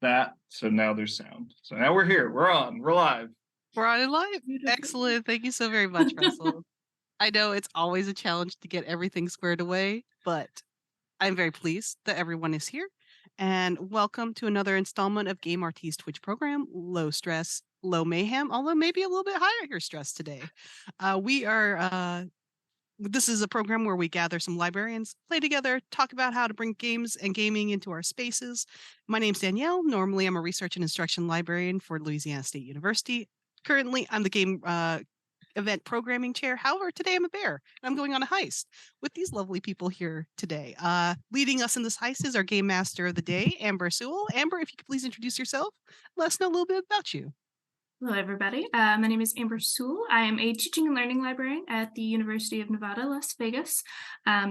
that. So now there's sound. So now we're here. We're on. We're live. We're on in live. Beautiful. Excellent. Thank you so very much, Russell. I know it's always a challenge to get everything squared away, but I'm very pleased that everyone is here. And welcome to another installment of GameRT's Twitch program, Low Stress, Low Mayhem, although maybe a little bit higher stress today. This is a program where we gather some librarians, play together, talk about how to bring games and gaming into our spaces. My name's Danielle. Normally, I'm a research and instruction librarian for Louisiana State University. Currently, I'm the game event programming chair. However, today I'm a bear and I'm going on a heist with these lovely people here today. Leading us in this heist is our game master of the day, Amber Sewell. Amber, if you could please introduce yourself, let us know a little bit about you. Hello, everybody. My name is Amber Sewell. I am a teaching and learning librarian at the University of Nevada, Las Vegas.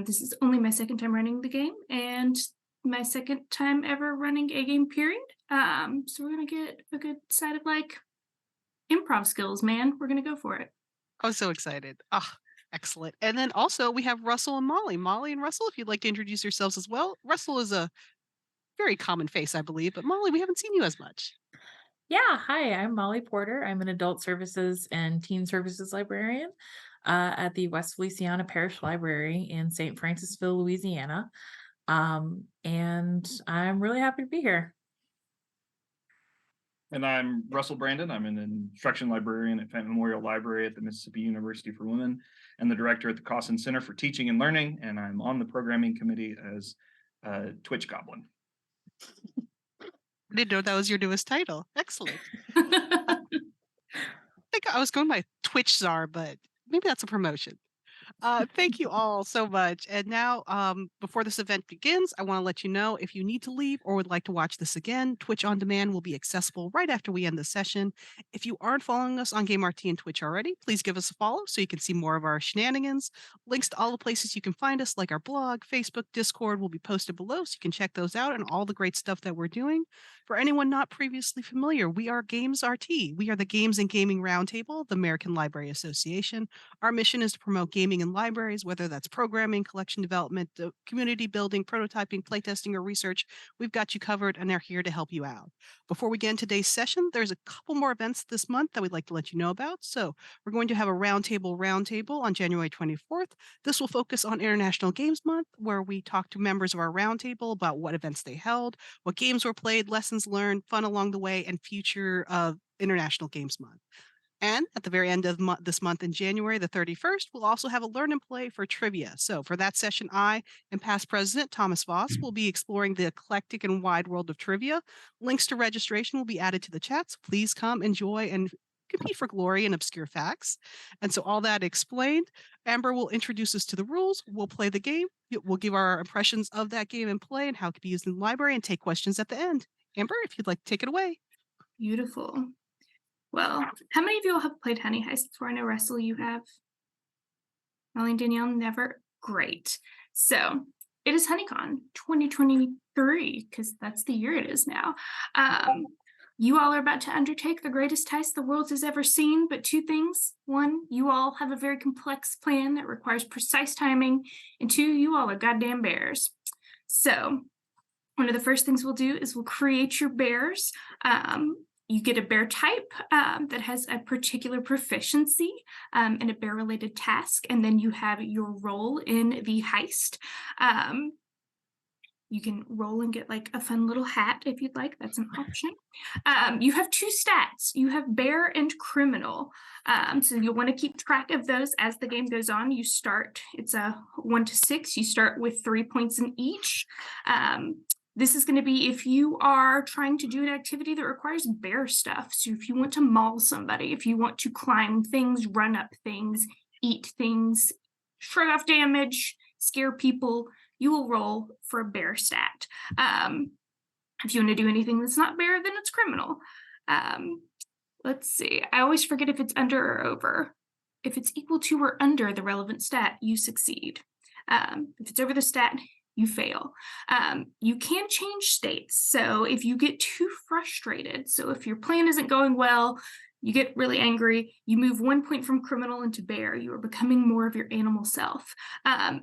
This is only my second time running the game and my second time ever running a game, period. So we're going to get a good side of improv skills, man. We're going to go for it. I'm so excited. Excellent. And then also we have Russell and Molly. Molly and Russell, if you'd like to introduce yourselves as well. Russell is a very common face, I believe, but Molly, we haven't seen you as much. Yeah, hi, I'm Molly Porter. I'm an adult services and teen services librarian at the West Feliciana Parish Library in St. Francisville, Louisiana. And I'm really happy to be here. And I'm Russell Brandon. I'm an instruction librarian at Fenton Memorial Library at the Mississippi University for Women and the director at the Cawson Center for Teaching and Learning. And I'm on the programming committee as Twitch Goblin. I didn't know that was your newest title. Excellent. I think I was going by Twitch Czar, but maybe that's a promotion. Thank you all so much. And now, before this event begins, I want to let you know if you need to leave or would like to watch this again, Twitch On Demand will be accessible right after we end the session. If you aren't following us on GameRT and Twitch already, please give us a follow so you can see more of our shenanigans. Links to all the places you can find us, like our blog, Facebook, Discord, will be posted below so you can check those out and all the great stuff that we're doing. For anyone not previously familiar, we are GameRT. We are the Games and Gaming Roundtable, the American Library Association. Our mission is to promote gaming in libraries, whether that's programming, collection development, community building, prototyping, playtesting, or research. We've got you covered and they're here to help you out. Before we get into today's session, there's a couple more events this month that we'd like to let you know about. So we're going to have a roundtable on January 24th. This will focus on International Games Month, where we talk to members of our roundtable about what events they held, what games were played, lessons learned, fun along the way, and future of International Games Month. And at the very end of this month in January, the 31st, we'll also have a learn and play for trivia. So for that session, I and past president Thomas Voss will be exploring the eclectic and wide world of trivia. Links to registration will be added to the chat. So please come, enjoy, and compete for glory and obscure facts. And so all that explained, Amber will introduce us to the rules. We'll play the game. We'll give our impressions of that game and play and how it can be used in the library and take questions at the end. Amber, if you'd like to take it away. Beautiful. Well, how many of you all have played Honey Heist before? I know, Russell, you have. Molly and Danielle, never. Great. So it is HoneyCon 2023, because that's the year it is now. You all are about to undertake the greatest heist the world has ever seen, but two things. One, you all have a very complex plan that requires precise timing, and two, you all are goddamn bears. So one of the first things we'll do is we'll create your bears. You get a bear type that has a particular proficiency in a bear-related task, and then you have your role in the heist. You can roll and get like a fun little hat if you'd like. That's an option. You have two stats. You have bear and criminal. So you'll want to keep track of those as the game goes on. You start, it's a 1 to 6. You start with 3 points in each. This is going to be if you are trying to do an activity that requires bear stuff. So if you want to maul somebody, if you want to climb things, run up things, eat things, shrug off damage, scare people, you will roll for a bear stat. If you want to do anything that's not bear, then it's criminal. Let's see. I always forget if it's under or over. If it's equal to or under the relevant stat, you succeed. If it's over the stat, you fail. You can change states. So if you get too frustrated, so if your plan isn't going well, you get really angry, you move 1 point from criminal into bear, you are becoming more of your animal self.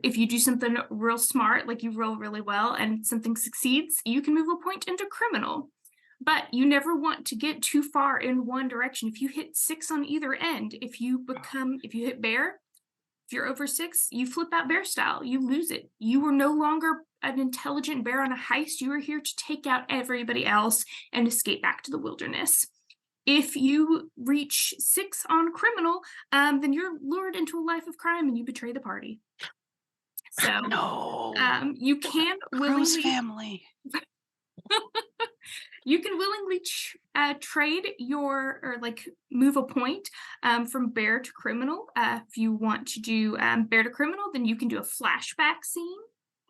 If you do something real smart, like you roll really well and something succeeds, you can move a point into criminal. But you never want to get too far in one direction. If you hit 6 on either end, if you hit bear, if you're over 6, you flip out bear style. You lose it. You were no longer an intelligent bear on a heist. You were here to take out everybody else and escape back to the wilderness. If you reach 6 on criminal, then you're lured into a life of crime and you betray the party. So No. you can Crow's willingly family. you can willingly trade or like move a point from bear to criminal. If you want to do bear to criminal, then you can do a flashback scene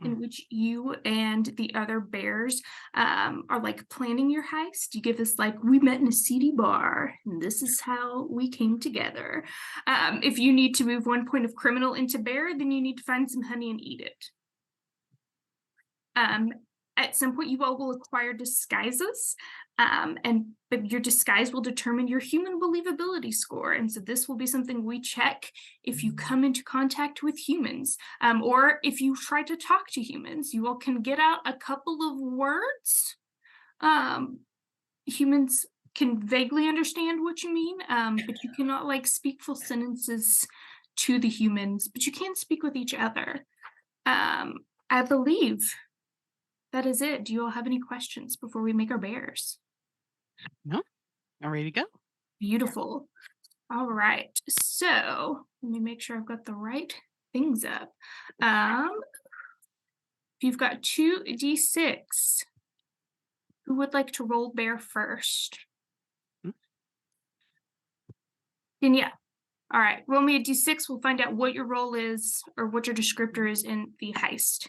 in which you and the other bears are like planning your heist. You give us like, we met in a seedy bar and this is how we came together. If you need to move 1 point of criminal into bear, then you need to find some honey and eat it. At some point, you all will acquire disguises, but your disguise will determine your human believability score. And so this will be something we check if you come into contact with humans, or if you try to talk to humans. You all can get out a couple of words. Humans can vaguely understand what you mean, but you cannot like speak full sentences to the humans, but you can speak with each other. I believe that is it. Do you all have any questions before we make our bears? No, I'm ready to go. Beautiful. All right. So let me make sure I've got the right things up. If you've got 2d6, who would like to roll bear first? Danielle. All right. Roll me a d6. We'll find out what your role is or what your descriptor is in the heist.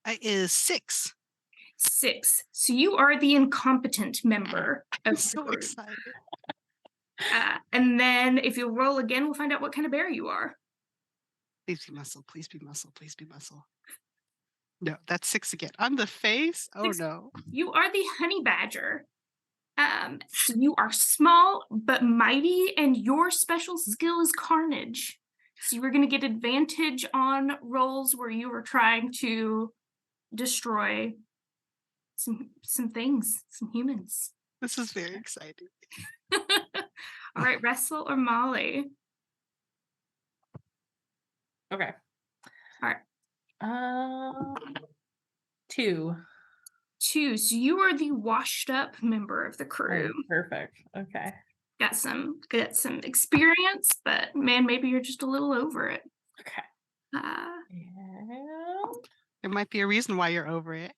It is 6. 6. So you are the incompetent member of I'm the so group. excited. And then if you roll again, we'll find out what kind of bear you are. Please be muscle. Please be muscle. Please be muscle. No, that's 6 again. I'm the face. Oh 6. no. You are the honey badger. So you are small but mighty, and your special skill is carnage. So you were going to get advantage on rolls where you were trying to destroy some things, some humans. This is very exciting. All right, Russell or Molly? Okay. All right. 2. 2. So you are the washed up member of the crew. Oh, perfect. Okay. Got some experience, but man, maybe you're just a little over it. Okay. Uh, There might be a reason why you're over it.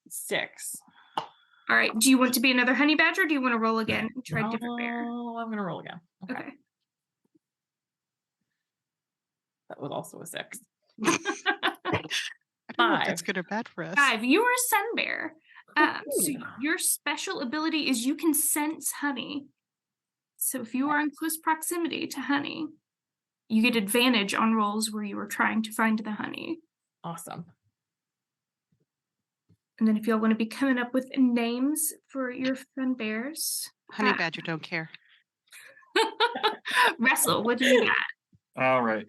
6. all right. Do you want to be another honey badger? Or do you want to roll again and try a different bear? Oh, I'm gonna roll again. Okay. That was also a 6. I don't know if that's 5. good or bad for us. 5. You are a sun bear. So your special ability is you can sense honey. So if you are in close proximity to honey, you get advantage on rolls where you are trying to find the honey. Awesome. And then if y'all want to be coming up with names for your fun bears. Honey badger don't care. Russell, what do you got? All right.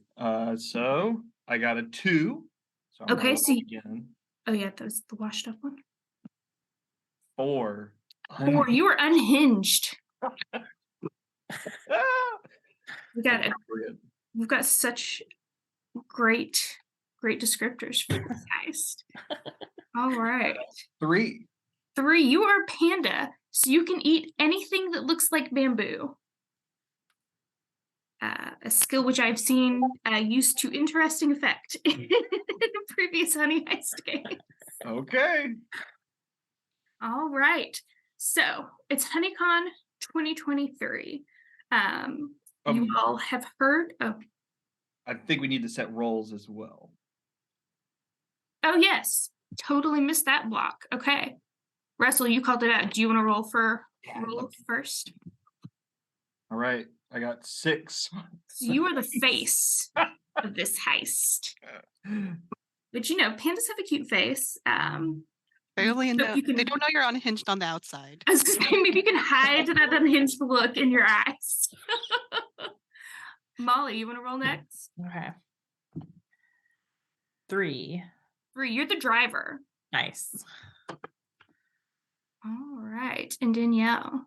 So I got a 2. So I'm Okay, gonna so roll again. Oh yeah, that was the washed up one. 4. 4. You are unhinged. We got it. We've got such great descriptors for this heist. All right. 3. 3. You are a panda, so you can eat anything that looks like bamboo. A skill which I've seen used to interesting effect in previous Honey Heist games. Okay. All right. So it's HoneyCon 2023. You all have heard. I think we need to set roles as well. Oh yes, totally missed that block. Okay, Russell, you called it out. Do you want to roll first? All right. I got 6. So you are the face of this heist. But you know, pandas have a cute face. They only So know, you can- they don't know you're unhinged on the outside. I was gonna say maybe you can hide that unhinged look in your eyes. Molly, you want to roll next? Okay. 3. 3. You're the driver. Nice. All right. And Danielle.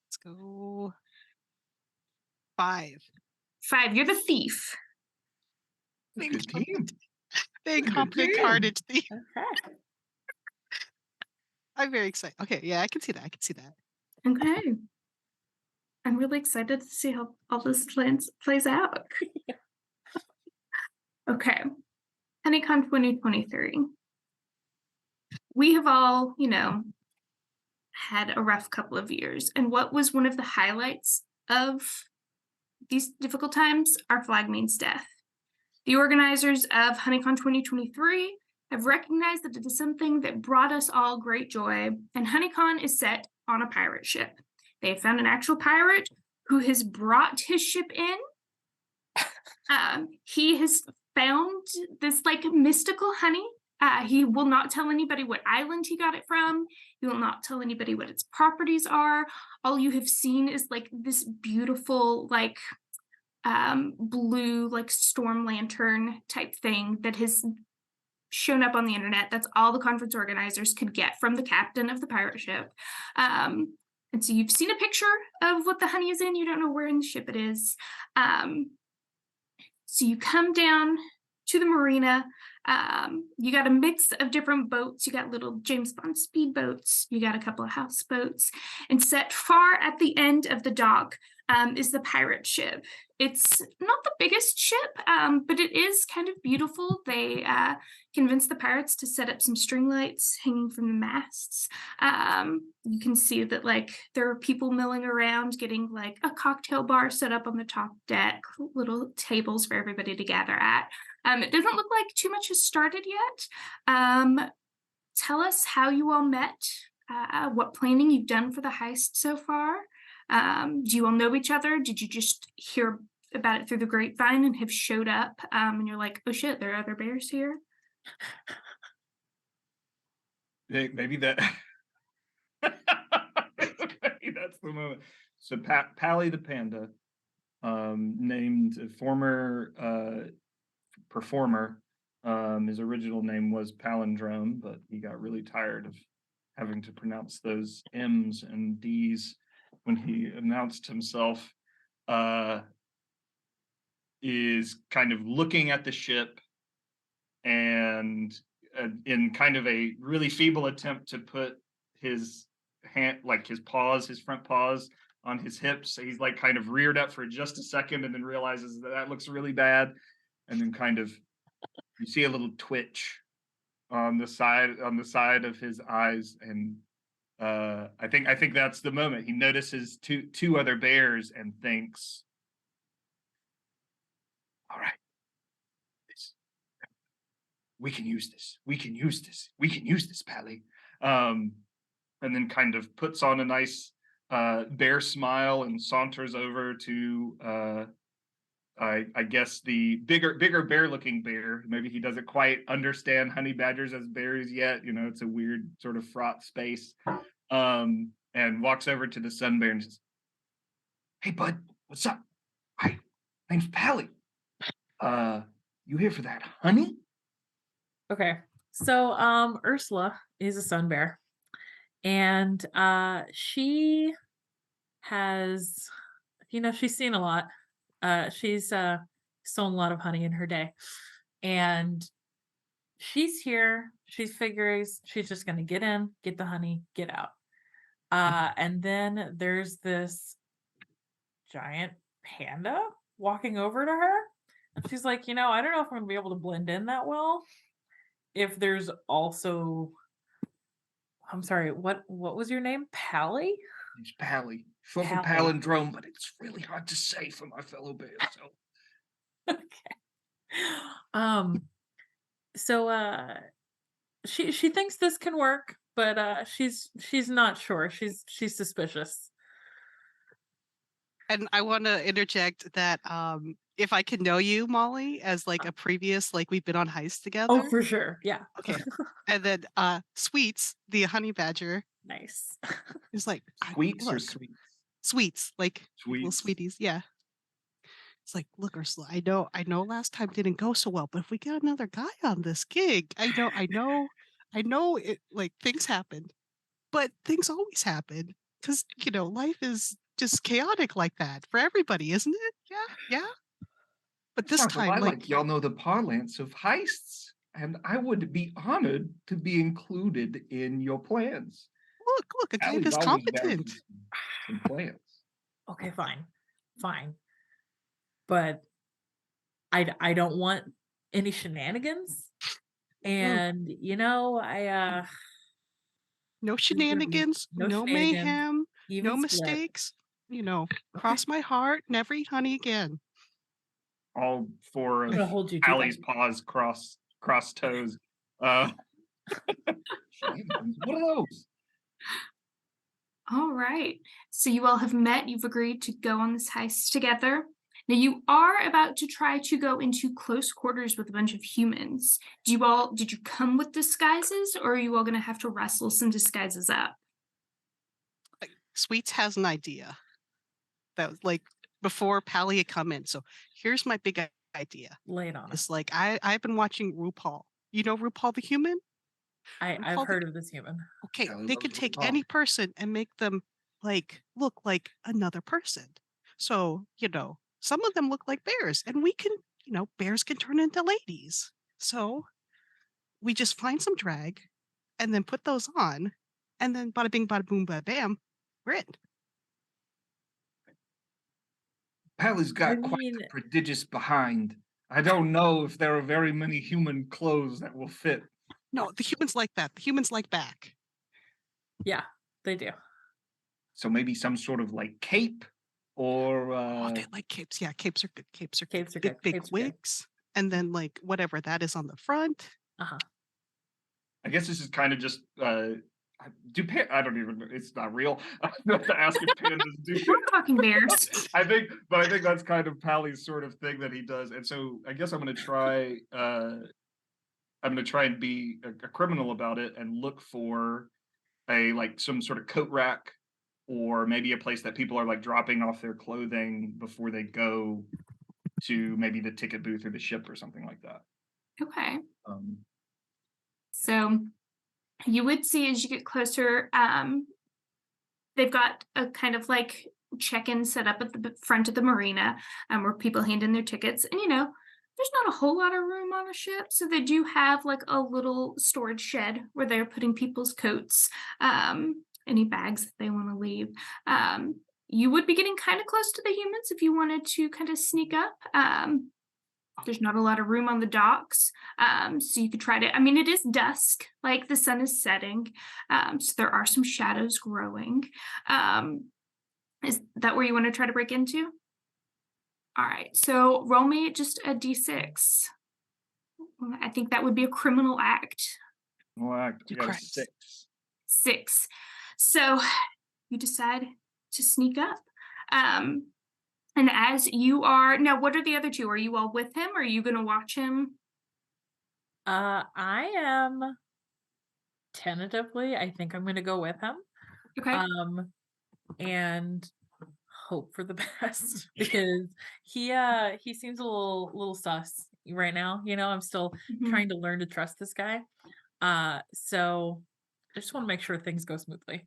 Let's go 5. 5. You're the thief. Good team. The Good incompetent team. carnage thief. Okay. I'm very excited. Okay, yeah, I can see that. I can see that. Okay. I'm really excited to see how all this plays out. Okay. Honeycon 2023. We have all, had a rough couple of years. And what was one of the highlights of these difficult times? Our flag means death. The organizers of Honeycon 2023 have recognized that it is something that brought us all great joy, and Honeycon is set on a pirate ship. They have found an actual pirate who has brought his ship in. He has found this mystical honey. He will not tell anybody what island he got it from. He will not tell anybody what its properties are. All you have seen is this beautiful blue storm lantern type thing that has shown up on the internet. That's all the conference organizers could get from the captain of the pirate ship. And so you've seen a picture of what the honey is in. You don't know where in the ship it is. So you come down to the marina. You got a mix of different boats. You got little James Bond speedboats. You got a couple of houseboats. And set far at the end of the dock is the pirate ship. It's not the biggest ship, but it is kind of beautiful. They convinced the pirates to set up some string lights hanging from the masts. You can see that there are people milling around, getting a cocktail bar set up on the top deck, little tables for everybody to gather at. It doesn't look like too much has started yet. Tell us how you all met, what planning you've done for the heist so far. Do you all know each other? Did you just hear about it through the grapevine and have showed up and you're like, oh shit, there are other bears here? Maybe that maybe that's the moment. So Pally the panda, named a former performer. His original name was Palindrome, but he got really tired of having to pronounce those M's and D's when he announced himself. Is kind of looking at the ship and in kind of a really feeble attempt to put his hand, his paws, his front paws on his hips. So he's kind of reared up for just a second and then realizes that looks really bad. And then kind of, you see a little twitch on the side of his eyes. And I think that's the moment he notices two other bears and thinks, all right, we can use this. We can use this, Pally. And then kind of puts on a nice bear smile and saunters over to I guess the bigger bear looking bear. Maybe he doesn't quite understand honey badgers as bears yet. It's a weird sort of fraught space. And walks over to the sun bear and says, hey bud, what's up? Hi, name's Pally. You here for that honey? Okay. So Ursula is a sun bear, and she has, she's seen a lot. She's stolen a lot of honey in her day, and she's here. She figures she's just gonna get in, get the honey, get out. And then there's this giant panda walking over to her, and she's like, I don't know if I'm gonna be able to blend in that well. If there's also, I'm sorry, what was your name? Pally? It's Pally. Short for palindrome, but it's really hard to say for my fellow bears. So. Okay. So she thinks this can work, but she's not sure. She's suspicious. And I want to interject that if I can know you, Molly, as a previous, we've been on heist together. Oh, for sure. Yeah. Okay. And then Sweets, the honey badger. Nice. Is like Sweets or sweets? Sweets, little sweeties. Yeah. It's like, look, Ursula, I know last time didn't go so well, but if we get another guy on this gig, I know it things happened. but things always happen because life is just chaotic like that for everybody, isn't it? Yeah. But this Sounds a time, lot like y'all know the parlance of heists, and I would be honored to be included in your plans. look, a game Allie's is always down for competent. some plans. Okay, fine. But I don't want any shenanigans. And No shenanigans, no no shenanigans, mayhem, even no split. mistakes. Cross my heart, never eat honey again. All four I'm of gonna hold you to Allie's that. paws cross toes. Shenanigans, what are those? All right. So you all have met. You've agreed to go on this heist together. Now you are about to try to go into close quarters with a bunch of humans. Did you come with disguises, or are you all going to have to wrestle some disguises up? Sweets has an idea that was like before Pally had come in. So here's my big idea. Lay it on us. It's like I've been watching RuPaul. You know RuPaul the human? I've heard of this human. Okay, Pally they loves can take RuPaul. any person and make them look like another person. So, some of them look like bears, and we can, bears can turn into ladies. So we just find some drag and then put those on, and then bada bing, bada boom, bada bam, we're in. Pally's got quite the prodigious behind. I don't know if there are very many human clothes that will fit. No, the humans like that. The humans like back. Yeah, they do. So maybe some sort of cape or They like capes. Yeah, capes are good. Capes are Capes are big, good. big Capes are good. wigs, and then whatever that is on the front. Uh-huh. I guess this is kind of just I don't even know. It's not real. I have to ask if pandas do. We're talking bears. I think that's kind of Pally's sort of thing that he does. And so I guess I'm gonna try and be a criminal about it and look for some sort of coat rack, or maybe a place that people are dropping off their clothing before they go to maybe the ticket booth or the ship or something like that. Okay. So you would see as you get closer, they've got a kind of check-in set up at the front of the marina, where people hand in their tickets. And there's not a whole lot of room on a ship, so they do have a little storage shed where they're putting people's coats, any bags that they want to leave. You would be getting kind of close to the humans if you wanted to kind of sneak up. There's not a lot of room on the docks, so you could try to. I mean, it is dusk, the sun is setting, so there are some shadows growing. Is that where you want to try to break into? All right, so roll me just a d6. I think that would be a criminal act. I got a Correct. 6. 6. So you decide to sneak up. And as you are now, what are the other two? Are you all with him? Or are you going to watch him? I am tentatively. I think I'm going to go with him. Okay. And hope for the best because he seems a little sus right now. I'm still trying to learn to trust this guy. So I just want to make sure things go smoothly.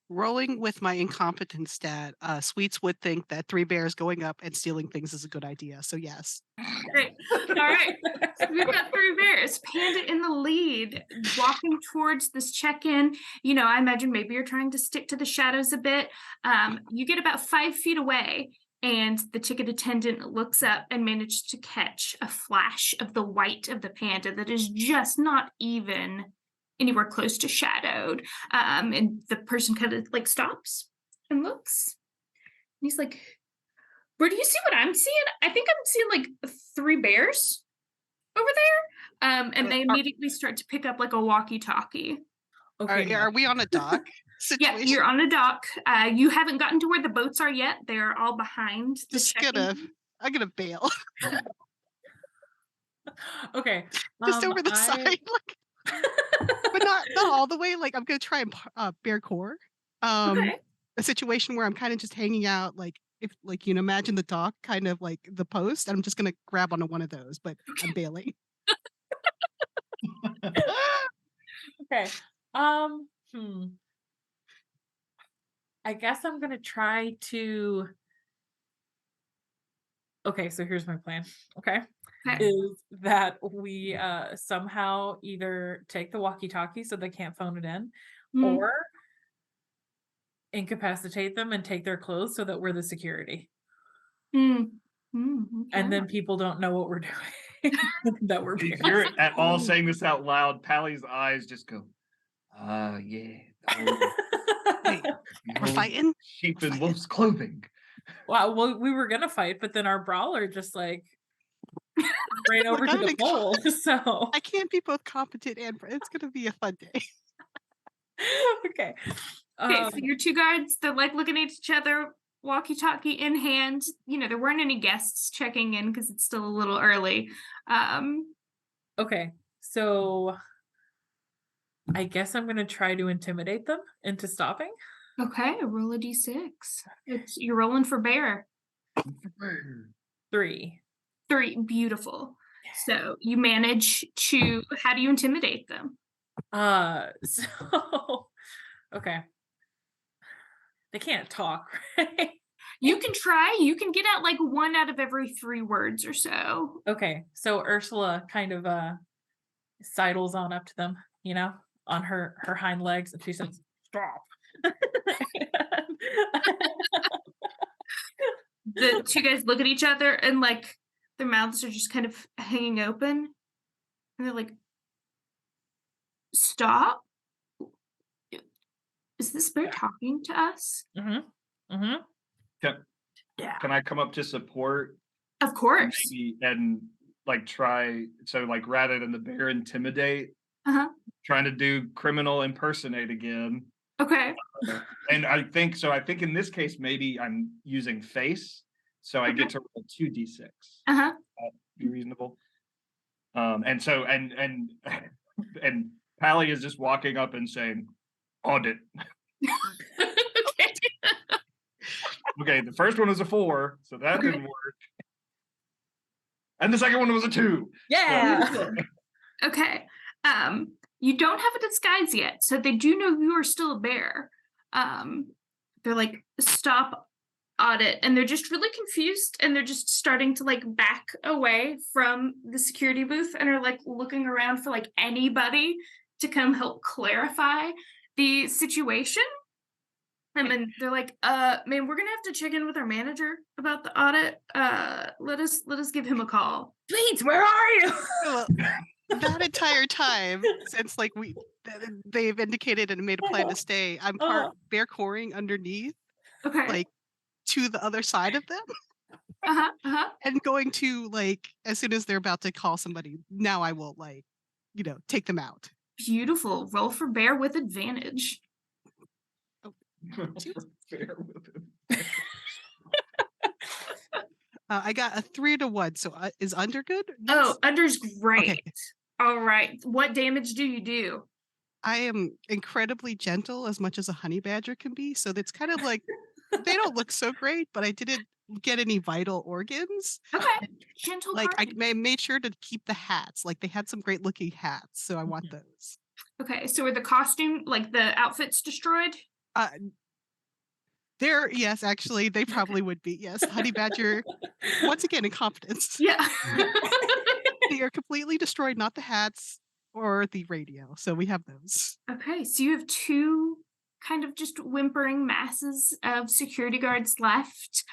Rolling with my incompetence stat, Sweets would think that 3 bears going up and stealing things is a good idea. So yes. Great. All right. So we've got 3 bears. Panda in the lead, walking towards this check-in. I imagine maybe you're trying to stick to the shadows a bit. You get about 5 feet away, and the ticket attendant looks up and manages to catch a flash of the white of the panda that is just not even anywhere close to shadowed. And the person kind of stops and looks. And he's like, "Where do you see what I'm seeing? I think I'm seeing 3 bears over there." And they immediately start to pick up a walkie-talkie. Okay. Are we on a dock? Yeah, you're on a dock. You haven't gotten to where the boats are yet. They're all behind the I'm gonna bail. Okay. Just over the side. But not all the way. I'm gonna try and bear core. Okay. A situation where I'm kind of just hanging out, if imagine the dock, kind of the post, and I'm just gonna grab onto one of those, but I'm bailing. Okay. I guess I'm gonna try to. Okay, so here's my plan. Okay. Okay. Is that we somehow either take the walkie-talkie so they can't phone it in, Mm, or incapacitate them and take their clothes so that we're the security. mm, And okay. then people don't know what we're doing. That we're If parents. you're at all saying this out loud, Pally's eyes just go, yeah. Wait, we're fighting? Sheep We're in fighting. wolf's clothing. Well, we were gonna fight, but then our brawler just like ran over to I'm the in pole. So I can't be both competent and it's gonna be a fun day. okay. Okay, so your two guards, they're like looking at each other, walkie-talkie in hand. You know, there weren't any guests checking in because it's still a little early. Okay, so I guess I'm gonna try to intimidate them into stopping. Okay, roll a d6. You're rolling for bear. 3. 3, beautiful. So you manage to, how do you intimidate them? So okay. They can't talk, right? You can try, you can get out like 1 out of every 3 words or so. Okay, so Ursula kind of sidles on up to them, you know, on her hind legs, and she says, "Stop." The two guys look at each other and like their mouths are just kind of hanging open. And they're like, stop? Is this bear talking to us? Mm-hmm. Mm-hmm. Can I come up to support? Of course. Maybe, and like try, so like rather than the bear intimidate, Uh-huh. trying to do criminal impersonate again. Okay. And I think in this case, maybe I'm using face. So I get to roll 2d6. Uh-huh. Be reasonable. And so and Pally is just walking up and saying, audit. Okay. Okay, the first one was a 4, so that didn't work. And the second one was a 2. Yeah. Okay. You don't have a disguise yet, so they do know you are still a bear. They're like, stop, audit, and they're just really confused, and they're just starting to like back away from the security booth and are like looking around for like anybody to come help clarify the situation. And then they're like, man, we're gonna have to check in with our manager about the audit. Let us give him a call. Please, where are you? Well, that entire time, since like they've indicated and made a plan to stay, I'm part bear coring underneath, Okay. like to the other side of them. And going to like as soon as they're about to call somebody, now I will like, take them out. Beautiful. Roll for bear with advantage. Fair with it. I got a 3 to 1, so is under good? Oh, under's great. Okay. All right. What damage do you do? I am incredibly gentle, as much as a honey badger can be. So it's kind of like they don't look so great, but I didn't get any vital organs. Okay. Gentle. Like I made sure to keep the hats. Like they had some great looking hats, so I want those. Okay. So are the costume, like the outfits, destroyed? Yes, actually, they probably would be. Yes, honey badger. Once again, incompetence. Yeah. They are completely destroyed. Not the hats or the radio. So we have those. Okay. So you have 2 kind of just whimpering masses of security guards left.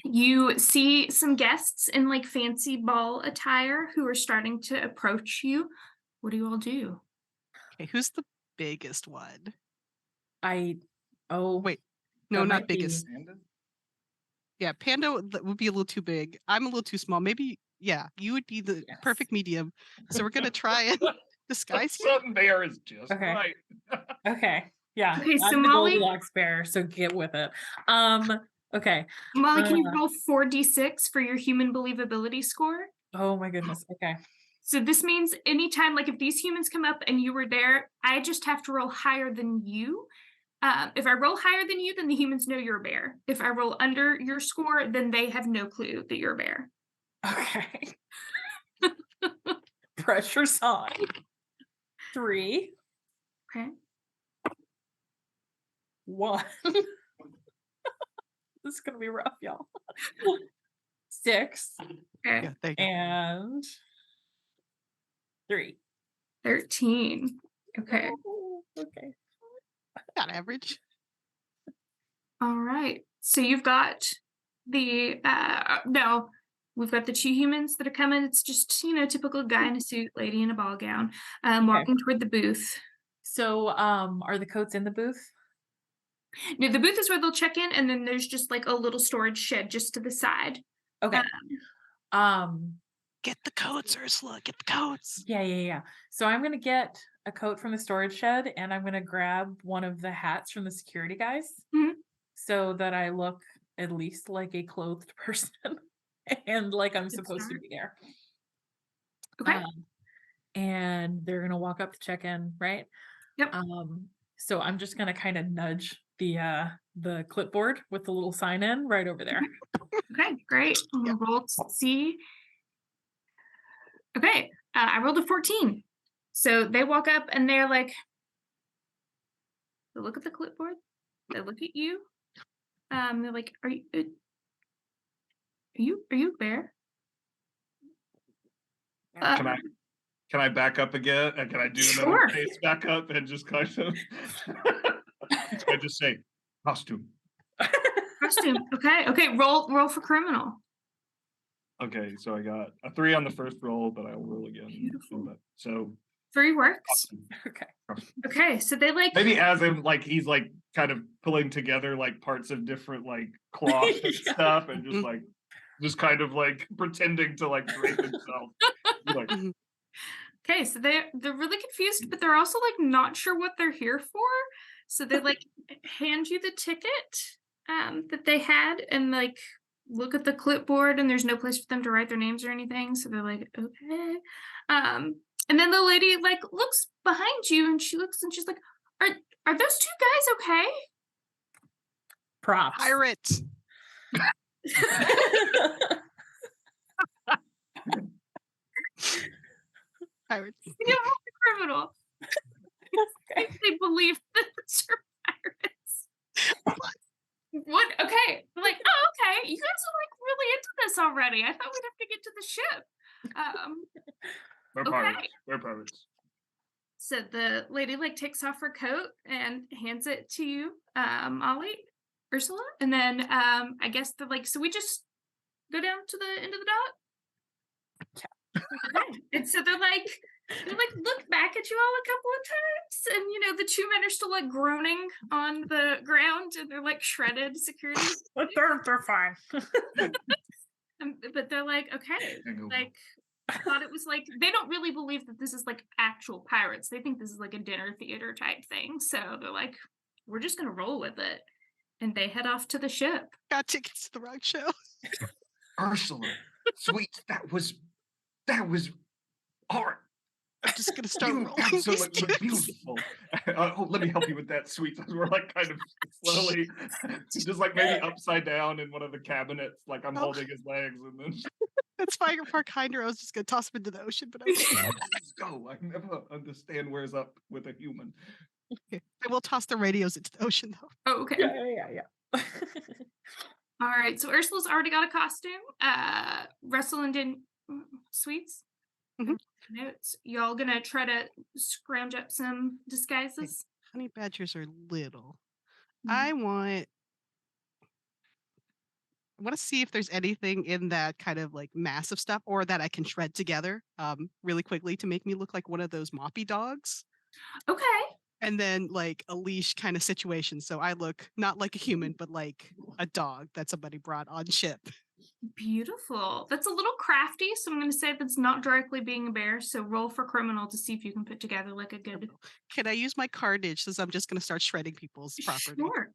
You see some guests in like fancy ball attire who are starting to approach you. What do you all do? Okay, who's the biggest one? Wait, no, that not might be- biggest. Yeah, Panda would be a little too big. I'm a little too small. Maybe, yeah, you would be the perfect medium. So we're gonna try and disguise you. Some bear is just Okay. right. Okay. Yeah. Okay, so I'm the Molly- Goldilocks bear, so get with it. Okay. Molly, can you roll 4d6 for your human believability score? Oh my goodness. Okay. So this means anytime, like if these humans come up and you were there, I just have to roll higher than you. If I roll higher than you, then the humans know you're a bear. If I roll under your score, then they have no clue that you're a bear. Okay. Pressure's on. 3. Okay. 1. This is gonna be rough, y'all. 6 Okay. Yeah, there you go. and 3. 13. Okay. Oh, okay. Not average. All right. So you've got the no, we've got the 2 humans that are coming. It's just, typical guy in a suit, lady in a ball gown, walking toward the booth. So, are the coats in the booth? No, the booth is where they'll check in, and then there's just like a little storage shed just to the side. Okay. Get the coats, Ursula. Get the coats. Yeah. So I'm gonna get a coat from the storage shed, and I'm gonna grab one of the hats from the security guys, Mhm. so that I look at least like a clothed person, and like I'm Good supposed to start. be there. Okay. And they're gonna walk up to check in, right? Yep. So I'm just gonna kind of nudge the clipboard with the little sign in right over there. Okay, great. Yep. Roll to see. Okay, I rolled a 14. So they walk up and they're like, they look at the clipboard, they look at you. They're like, are you a bear? Can I back up again? Can I do another Sure. pace back up and just kind of I just say costume. Costume. Okay. Roll for criminal. Okay, so I got a 3 on the first roll, but I'll roll again. Beautiful. So 3 works. costume. Okay. Okay, so they like Maybe as in like he's like kind of pulling together like parts of different like cloth and Yeah. stuff, and just kind of like pretending to like drape himself. Like, okay, so they're really confused, but they're also like not sure what they're here for. So they like hand you the ticket that they had and like look at the clipboard, and there's no place for them to write their names or anything. So they're like, okay. And then the lady like looks behind you and she looks and she's like, are those 2 guys okay? Pirate. Pirates. Criminal. They believe that they're pirates. What? Okay. They're like, oh, okay. You guys are like really into this already. I thought we'd have to get to the ship. we're Okay. pirates. We're pirates. So the lady like takes off her coat and hands it to you, Ollie, Ursula, and then I guess they're like, so we just go down to the end of the dock. Okay. And so they like look back at you all a couple of times, and the 2 men are still like groaning on the ground, and they're like shredded security. But they're fine. But they're like, okay, like I thought it was like they don't really believe that this is like actual pirates. They think this is like a dinner theater type thing. So they're like, we're just gonna roll with it, and they head off to the ship. Got tickets to the wrong show. Ursula, sweet, that was art. I'm just gonna start You rolling these absolutely tickets. beautiful. Let me help you with that, sweet. We're like kind of slowly, just like maybe upside down in one of the cabinets, like I'm holding his legs, and then That's fine. Far kinder. I was just gonna toss him into the ocean, but okay. let's go. I never understand where's up with a human. Okay. I will toss the radios into the ocean though. Oh, okay. Yeah. All right. So Ursula's already got a costume. Russell and Sweets. Mhm. Notes. Y'all gonna try to scrounge up some disguises? Honey badgers are little. Mhm. I want to see if there's anything in that kind of like massive stuff or that I can shred together really quickly to make me look like one of those moppy dogs. Okay. And then like a leash kind of situation. So I look not like a human, but like a dog that somebody brought on ship. Beautiful. That's a little crafty, so I'm going to say that's not directly being a bear. So roll for criminal to see if you can put together like a good. Can I use my carnage since I'm just going to start shredding people's property? Sure.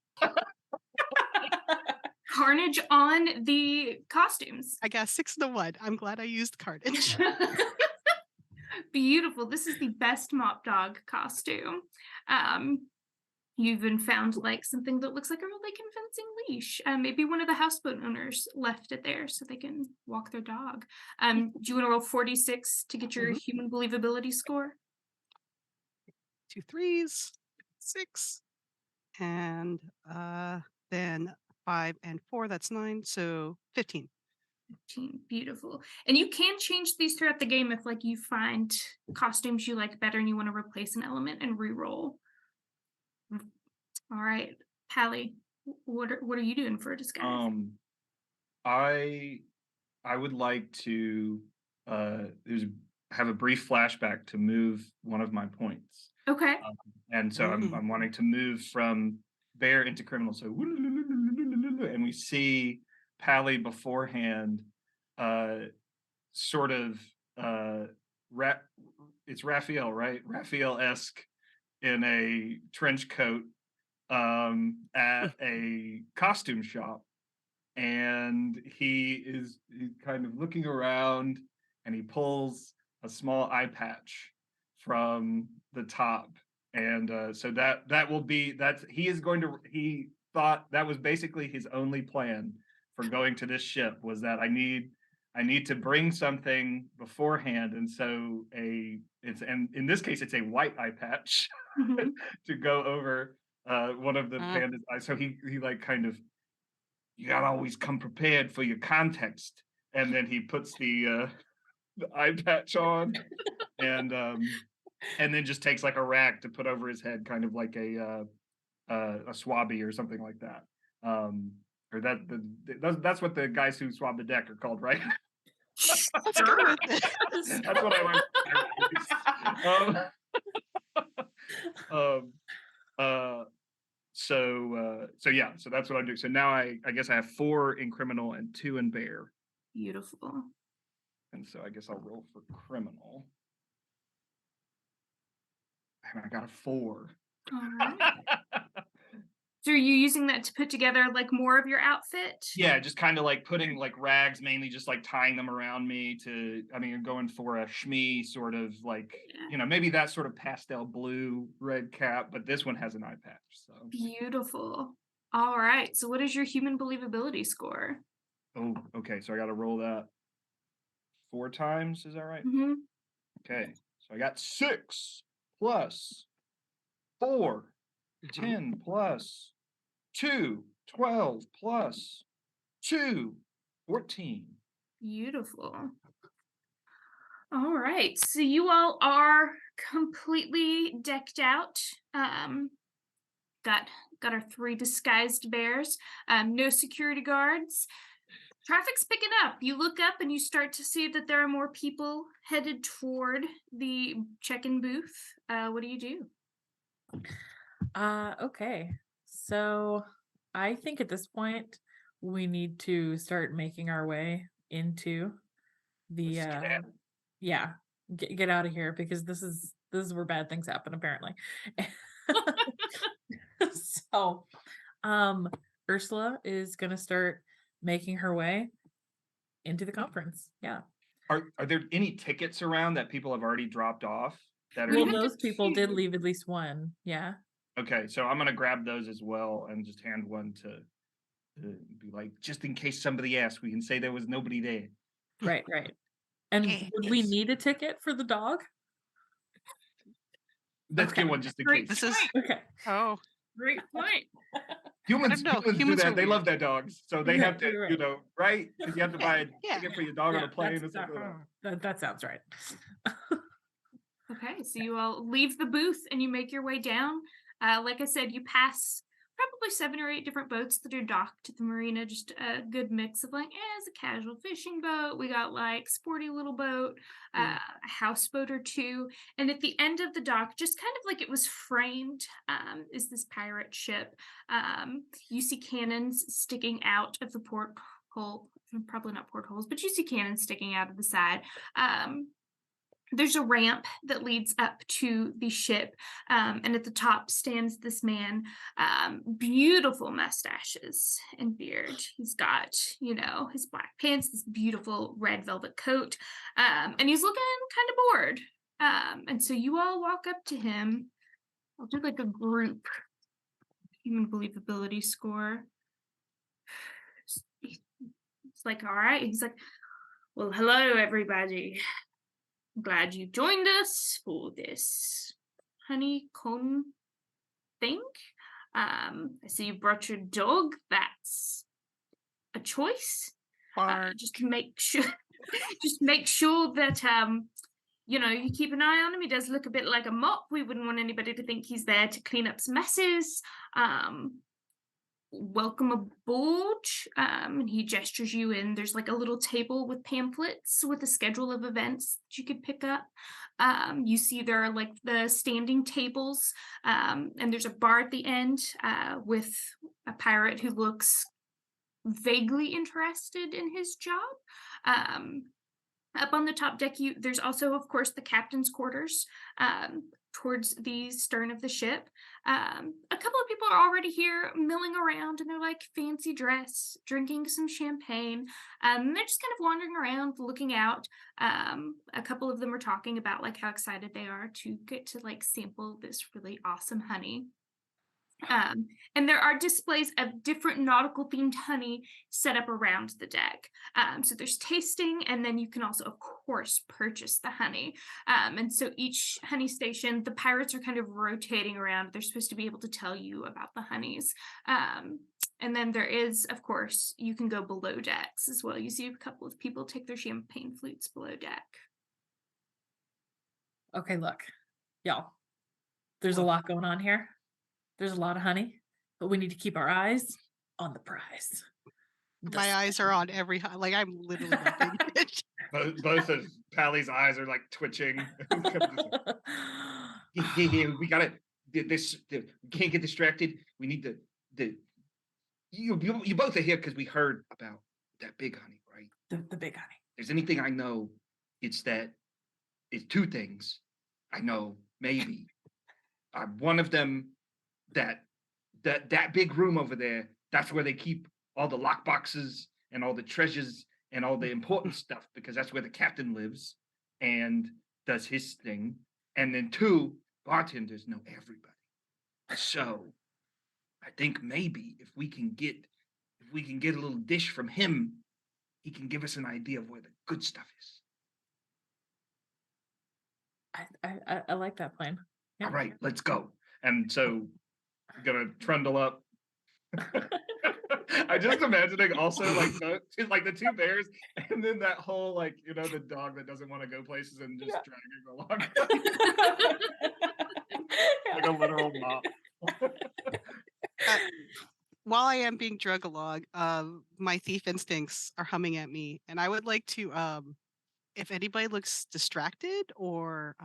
Carnage on the costumes. I got 6 to 1. I'm glad I used carnage. Beautiful. This is the best mop dog costume. You even found like something that looks like a really convincing leash. Maybe one of the houseboat owners left it there so they can walk their dog. Do you want to roll 46 to get your human believability score? 2 3s, 6. And then 5 and 4, that's 9. So 15. 15. Beautiful. And you can change these throughout the game if like you find costumes you like better and you want to replace an element and re-roll. All right, Hallie, what are you doing for a disguise? I would like to have a brief flashback to move one of my points. Okay. And so I'm wanting to move from bear into criminal. So and we see Pally beforehand, sort of it's Raphael, right? Raphael-esque in a trench coat at a costume shop, and he's kind of looking around, and he pulls a small eye patch from the top, and so that will be he thought that was basically his only plan for going to this ship, was that I need to bring something beforehand, and so and in this case it's a white eye patch to go over one of the panda's eyes. So he like kind of, you gotta always come prepared for your context, and then he puts the eye patch on, and then just takes like a rag to put over his head, kind of like a swabby or something like that. Or that's what the guys who swab the deck are called, right? Let's go with it. That's what I learned. So yeah, so that's what I do. So now I guess I have 4 in criminal and 2 in bear. Beautiful. And so I guess I'll roll for criminal. And I got a 4. All right. So are you using that to put together like more of your outfit? Yeah, just kind of like putting like rags, mainly just like tying them around me going for a shmee sort of like, maybe that sort of pastel blue red cap, but this one has an eye patch. So beautiful. All right. So what is your human believability score? Oh, okay. So I got to roll that 4 times. Is that right? Mm-hmm. Okay. So I got 6 plus 4, 10 plus 2, 12 plus 2, 14. Beautiful. All right. So you all are completely decked out. Got our 3 disguised bears. No security guards. Traffic's picking up. You look up and you start to see that there are more people headed toward the check-in booth. What do you do? Okay. So I think at this point we need to start making our way into the get out of here, because this is where bad things happen apparently. So Ursula is gonna start making her way into the conference. Yeah. Are there any tickets around that people have already dropped off? Well, those people did leave at least one. Yeah. Okay, so I'm gonna grab those as well and just hand one to be like, just in case somebody asks, we can say there was nobody there. Right. And would we need a ticket for the dog? Let's get one just in case. This is okay. Oh, great point. Humans do that. They love their dogs, so they have to, right. right? Because you have to buy a ticket for your dog on a plane or something. That sounds right. Okay, so you all leave the booth and you make your way down. Like I said, you pass probably 7 or 8 different boats that are docked at the marina. Just a good mix of like, it's a casual fishing boat. We got like sporty little boat, a houseboat or 2. And at the end of the dock, just kind of like it was framed, is this pirate ship. You see cannons sticking out of the porthole. Probably not portholes, but you see cannons sticking out of the side. There's a ramp that leads up to the ship, and at the top stands this man, beautiful mustaches and beard. He's got, his black pants, this beautiful red velvet coat, and he's looking kind of bored. And so you all walk up to him. I'll do like a group human believability score. It's like, all right. He's like, well, hello, everybody. Glad you joined us for this honeycomb thing. I see you brought your dog. That's a choice. Bard. Just make sure, just make sure that you keep an eye on him. He does look a bit like a mop. We wouldn't want anybody to think he's there to clean up some messes. Welcome aboard. And he gestures you in. There's like a little table with pamphlets with a schedule of events that you could pick up. You see there are like the standing tables, and there's a bar at the end with a pirate who looks vaguely interested in his job. Up on the top deck, there's also, of course, the captain's quarters towards the stern of the ship. A couple of people are already here milling around in their like fancy dress, drinking some champagne. They're just kind of wandering around, looking out. A couple of them are talking about like how excited they are to get to like sample this really awesome honey. And there are displays of different nautical themed honey set up around the deck. So there's tasting, and then you can also, of course, purchase the honey. And so each honey station, the pirates are kind of rotating around. They're supposed to be able to tell you about the honeys. And then there is, of course, you can go below decks as well. You see a couple of people take their champagne flutes below deck. Okay, look, y'all, there's a lot going on here. There's a lot of honey, but we need to keep our eyes on the prize. My eyes are on every like I'm literally not paying attention. Both of Pally's eyes are like twitching. We gotta this. We can't get distracted. We need you both are here because we heard about that big honey, right? The big honey. If there's anything I know, it's two things. I know maybe. One of them. That big room over there, that's where they keep all the lock boxes and all the treasures and all the important stuff, because that's where the captain lives and does his thing. And then 2, bartenders know everybody. So I think maybe if we can get a little dish from him, he can give us an idea of where the good stuff is. I like that plan. Yeah. All right, let's go. And so I'm gonna trundle up. I just imagining also like the 2 bears, and then that whole like the dog that doesn't want to go places and just dragging along like a literal mop. While I am being drug along, my thief instincts are humming at me, and I would like to, if anybody looks distracted or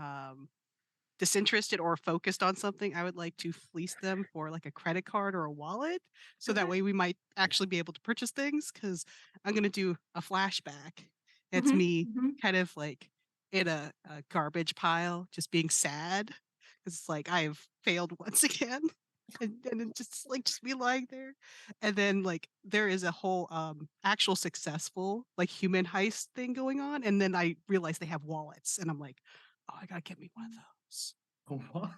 disinterested or focused on something, I would like to fleece them for like a credit card or a wallet, so that way we might actually be able to purchase things, because I'm going to do a flashback. It's me kind of like in a garbage pile, just being sad, because it's like I've failed once again. And it just me lying there. And then like there is a whole actual successful like human heist thing going on, and then I realize they have wallets, and I'm like, oh, I gotta get me one of those. What?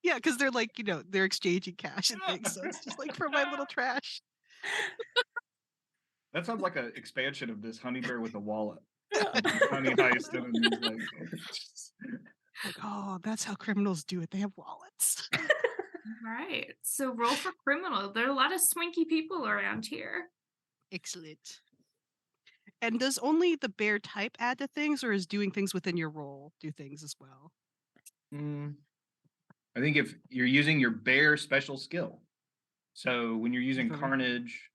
Yeah, because they're like, they're exchanging cash and things. So it's just like for my little trash. That sounds like an expansion of this honey bear with a wallet. Honey heist. And like, oh, that's how criminals do it. They have wallets. All right. So roll for criminal. There are a lot of swanky people around here. Excellent. And does only the bear type add to things, or is doing things within your role do things as well? I think if you're using your bear special skill. So when you're using carnage.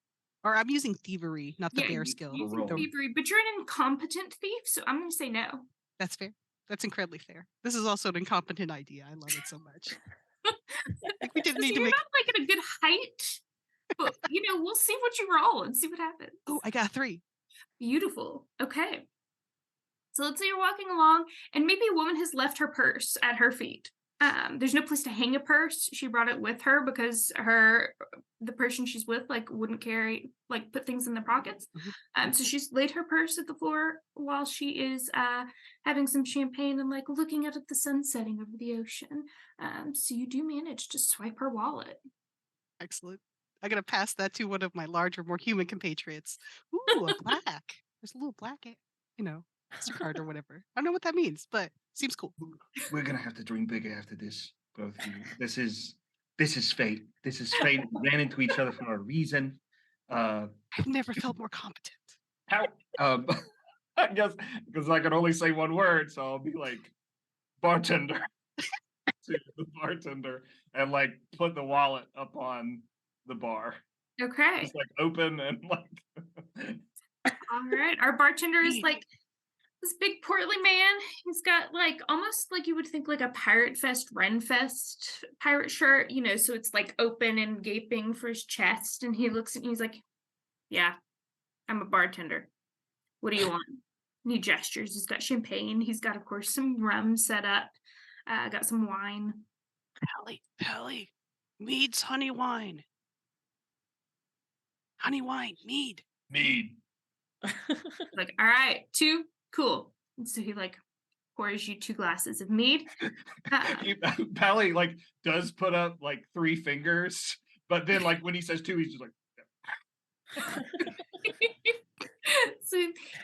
Or I'm using thievery, not the bear you're skill. Using thievery, but you're an incompetent thief, so I'm going to say no. That's fair. That's incredibly fair. This is also an incompetent idea. I love it so much. Like we didn't need to make. Not like at a good height, but we'll see what you roll and see what happens. Oh, I got 3. Beautiful. Okay. So let's say you're walking along, and maybe a woman has left her purse at her feet. There's no place to hang a purse. She brought it with her because the person she's with wouldn't put things in their pockets. So she's laid her purse at the floor while she is having some champagne and looking out at the sun setting over the ocean. So you do manage to swipe her wallet. Excellent. I'm gonna pass that to one of my larger, more human compatriots. Ooh, a black. There's a little black, MasterCard or whatever. I don't know what that means, but seems cool. We're gonna have to dream bigger after this, both of you. This this is fate. This is fate. We ran into each other for a reason. I've never felt more competent. How? I guess because I can only say one word, so I'll be like bartender to the bartender and like put the wallet up on the bar. Okay. Just like open and like. All right. Our bartender is like this big portly man. He's got like almost like you would think like a Pirate Fest, Ren Fest pirate shirt, you know, so it's like open and gaping for his chest. And he looks at me, he's like, yeah, I'm a bartender. What do you want? And he gestures. He's got champagne. He's got, of course, some rum set up. Got some wine. Pally, Mead's honey wine. Honey wine, mead. Mead. Like, all right, 2, cool. And so he like pours you 2 glasses of mead. Pally like does put up like 3 fingers, but then like when he says 2, he's just like. So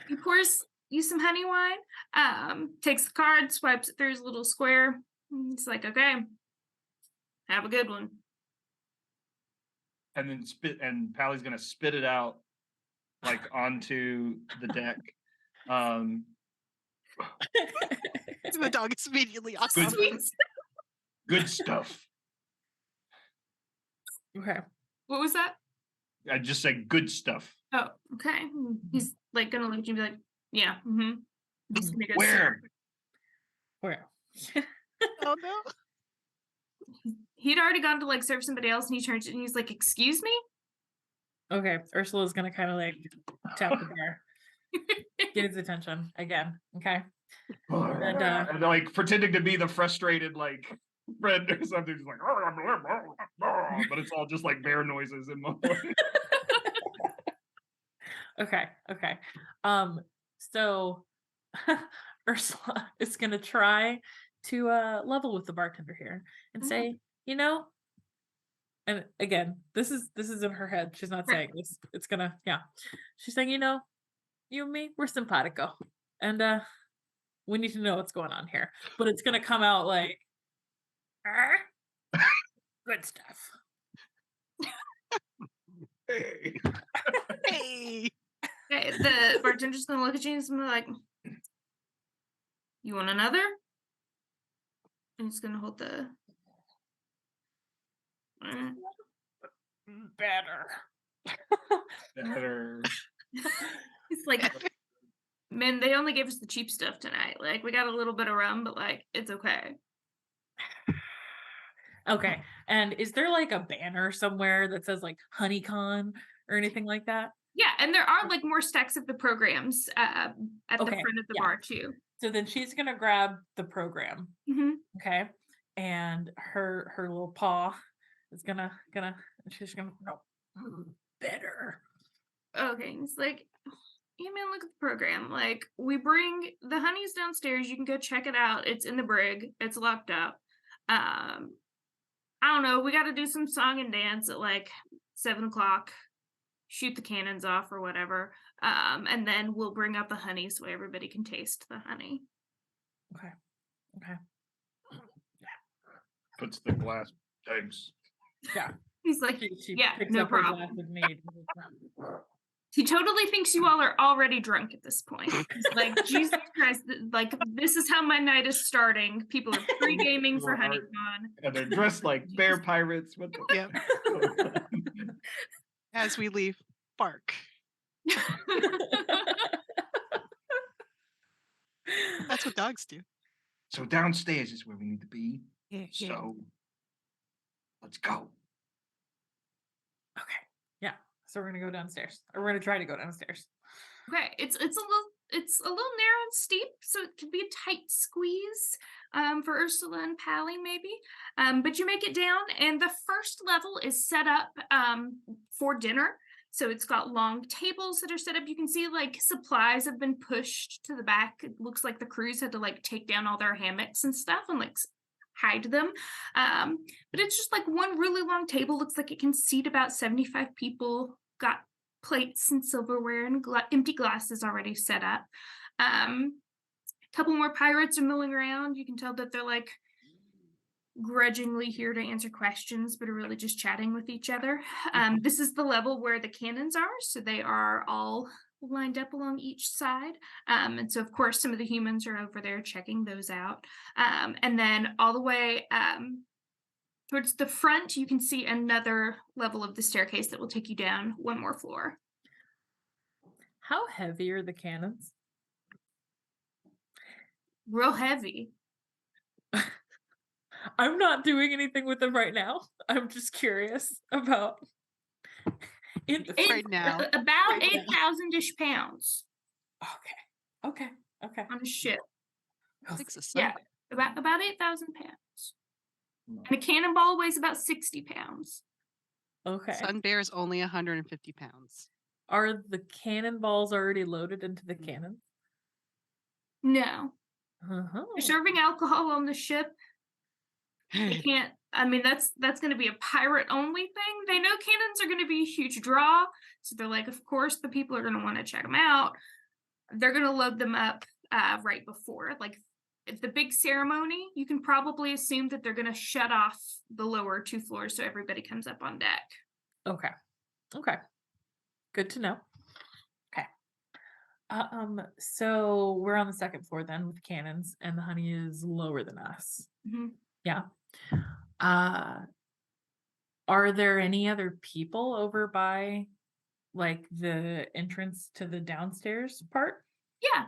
he pours you some honey wine, takes the card, swipes it through his little square. And he's like, okay, have a good one. And then Pally's gonna spit it out like onto the deck. The dog is immediately awesome. Sweet. Good stuff. Okay. What was that? I just say good stuff. Oh, okay. He's like gonna look at you and be like, yeah, mm-hmm. He's gonna go Where? Where? Oh no. He'd already gone to like serve somebody else, and he turns and he's like, excuse me? Okay. Ursula's gonna kind of like tap the bar. Get his attention again. Okay. And like pretending to be the frustrated like friend or something, just like, but it's all just like bear noises in my voice. Okay. So Ursula is gonna try to level with the bartender here and say, you know, and again, this is in her head. She's not saying this. It's gonna, yeah. She's saying, you know, you and me, we're simpatico. And we need to know what's going on here. But it's gonna come out like good stuff. Hey. Hey. Okay, the bartender's gonna look at you and he's gonna be like, you want another? And he's gonna hold the Better. He's like, man, they only gave us the cheap stuff tonight. Like, we got a little bit of rum, but like, it's okay. Okay. And is there like a banner somewhere that says like HoneyCon or anything like that? Yeah, and there are like more stacks of the programs at the Okay, front of the yeah. bar too. So then she's gonna grab the program. Mm-hmm. Okay. And her little paw is gonna she's gonna no better. Okay, it's like, yeah, man, look at the program. Like, we bring the honeys downstairs. You can go check it out. It's in the brig. It's locked up. I don't know. We got to do some song and dance at like 7:00. Shoot the cannons off or whatever. And then we'll bring up the honey so everybody can taste the honey. Okay. Puts the glass. Thanks. Yeah. He's like, She yeah, picks no up her problem. glass of mead. He totally thinks you all are already drunk at this point. He's like, Jesus Christ, like, this is how my night is starting. People are pre-gaming for HoneyCon. And they're dressed like bear pirates. What the? Yep. As we leave, bark. That's what dogs do. So downstairs is where we need to be. Yeah. So let's go. Okay. Yeah. So we're gonna go downstairs. Or we're gonna try to go downstairs. Okay, it's a little narrow and steep, so it could be a tight squeeze for Ursula and Pally maybe. But you make it down, and the first level is set up for dinner. So it's got long tables that are set up. You can see like supplies have been pushed to the back. It looks like the crews had to like take down all their hammocks and stuff and like hide them. But it's just like one really long table. Looks like it can seat about 75 people. Got plates and silverware and empty glasses already set up. A couple more pirates are milling around. You can tell that they're like grudgingly here to answer questions, but are really just chatting with each other. This is the level where the cannons are, so they are all lined up along each side. And so, of course, some of the humans are over there checking those out. And then all the way towards the front, you can see another level of the staircase that will take you down one more floor. How heavy are the cannons? Real heavy. I'm not doing anything with them right now. I'm just curious about it. Right now. About 8,000-ish pounds Okay. on a ship. Takes a Yeah, Sunday. about 8,000 pounds. And a cannonball weighs about 60 pounds. Okay. Sun bear is only 150 pounds. Are the cannonballs already loaded into the cannon? No. Uh-huh. They're serving alcohol on the ship. They can't, I mean, that's going to be a pirate only thing. They know cannons are going to be a huge draw. So they're like, of course, the people are going to want to check them out. They're going to load them up right before. Like, if the big ceremony, you can probably assume that they're going to shut off the lower 2 floors so everybody comes up on deck. Okay. Good to know. Okay. So we're on the 2nd floor then with cannons, and the honey is lower than us. Mm-hmm. Yeah. Are there any other people over by like the entrance to the downstairs part? Yeah,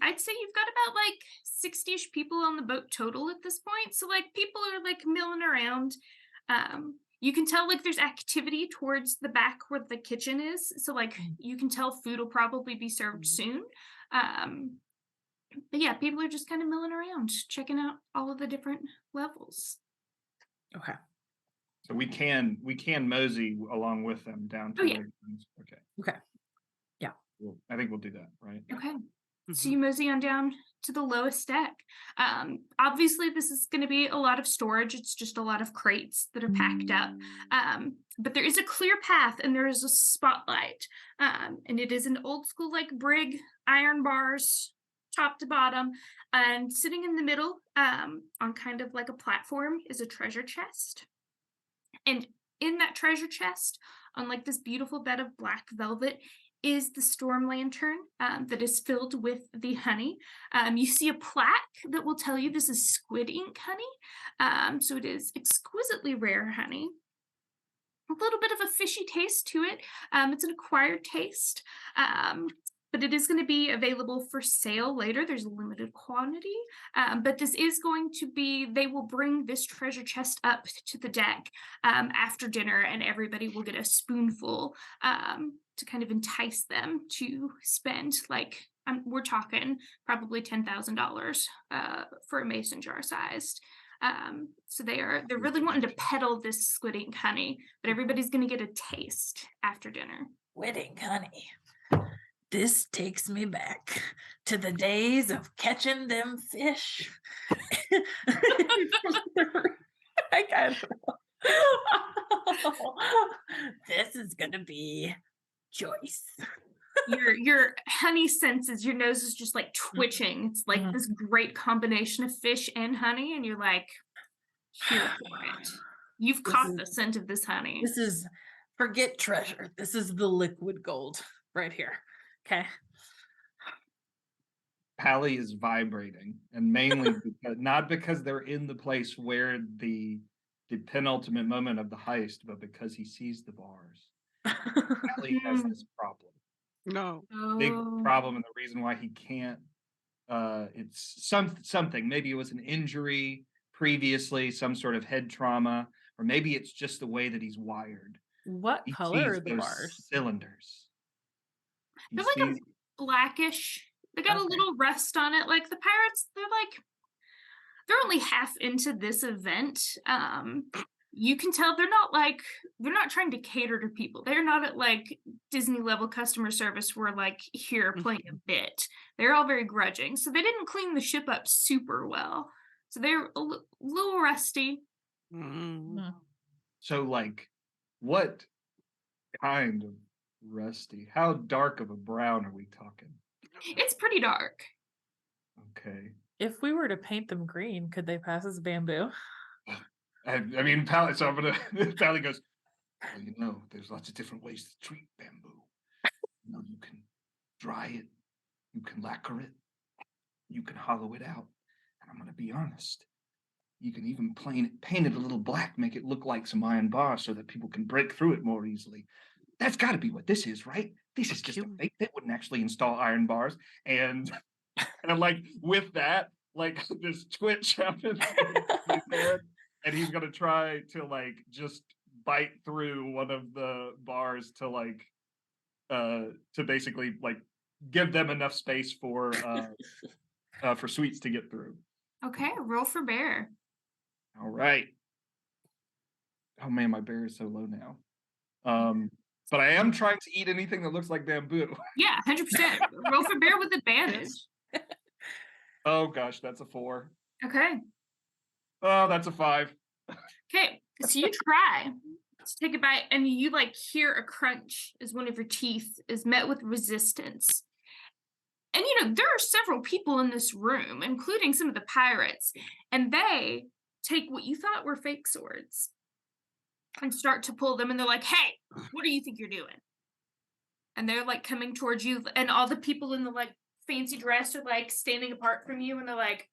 I'd say you've got about like 60-ish people on the boat total at this point. So like people are like milling around. You can tell like there's activity towards the back where the kitchen is. So like you can tell food will probably be served soon. But yeah, people are just kind of milling around, checking out all of the different levels. Okay. So we can mosey along with them down to Oh, yeah. the rooms. Okay. Okay. Yeah. I think we'll do that, right? Okay. Mm-hmm. So you mosey on down to the lowest deck. Obviously, this is going to be a lot of storage. It's just a lot of crates that are packed up. But there is a clear path and there is a spotlight. And it is an old school like brig, iron bars, top to bottom. And sitting in the middle on kind of like a platform is a treasure chest. And in that treasure chest, on like this beautiful bed of black velvet, is the storm lantern that is filled with the honey. You see a plaque that will tell you this is squid ink honey. So it is exquisitely rare honey. A little bit of a fishy taste to it. It's an acquired taste. But it is going to be available for sale later. There's a limited quantity. But this is going to be, they will bring this treasure chest up to the deck after dinner, and everybody will get a spoonful to kind of entice them to spend, like, we're talking probably $10,000 for a mason jar sized. So they're really wanting to peddle this squid ink honey, but everybody's going to get a taste after dinner. Squid ink honey. This takes me back to the days of catching them fish. I kind of this is gonna be choice. Your honey senses, your nose is just like twitching. It's like this great combination of fish and honey, and you're like, here for it. You've caught the scent of this honey. This is, forget treasure. This is the liquid gold right here. Okay. Pally is vibrating, and mainly not because they're in the place where the penultimate moment of the heist, but because he sees the bars. Pally has this problem. No. Big problem, and the reason why he can't. It's something. Maybe it was an injury previously, some sort of head trauma, or maybe it's just the way that he's wired. What He color sees are the those bars? cylinders. They're like a blackish. They got a little rust on it. Like the pirates, they're only half into this event. You can tell they're not trying to cater to people. They're not at like Disney level customer service where like here playing a bit. They're all very grudging. So they didn't clean the ship up super well. So they're a little rusty. Mm. So like, what kind of rusty? How dark of a brown are we talking? It's pretty dark. Okay. If we were to paint them green, could they pass as bamboo? I mean, Pally, so I'm gonna, Pally goes, well, there's lots of different ways to treat bamboo. You can dry it, you can lacquer it, you can hollow it out. And I'm gonna be honest, you can even paint it a little black, make it look like some iron bars so that people can break through it more easily. That's gotta be what this is, right? This is just a fake that wouldn't actually install iron bars. And like with that, like this twitch happens in his head, and he's gonna try to like just bite through one of the bars to like to basically like give them enough space for Sweets to get through. Okay, roll for bear. All right. Oh man, my bear is so low now. But I am trying to eat anything that looks like bamboo. Yeah, 100%. Roll for bear with advantage. Oh gosh, that's a 4. Okay. Oh, that's a 5. Okay, so you try to take a bite and you like hear a crunch as one of your teeth is met with resistance. And there are several people in this room, including some of the pirates, and they take what you thought were fake swords and start to pull them, and they're like, hey, what do you think you're doing? And they're like coming towards you, and all the people in the like fancy dress are like standing apart from you, and they're like,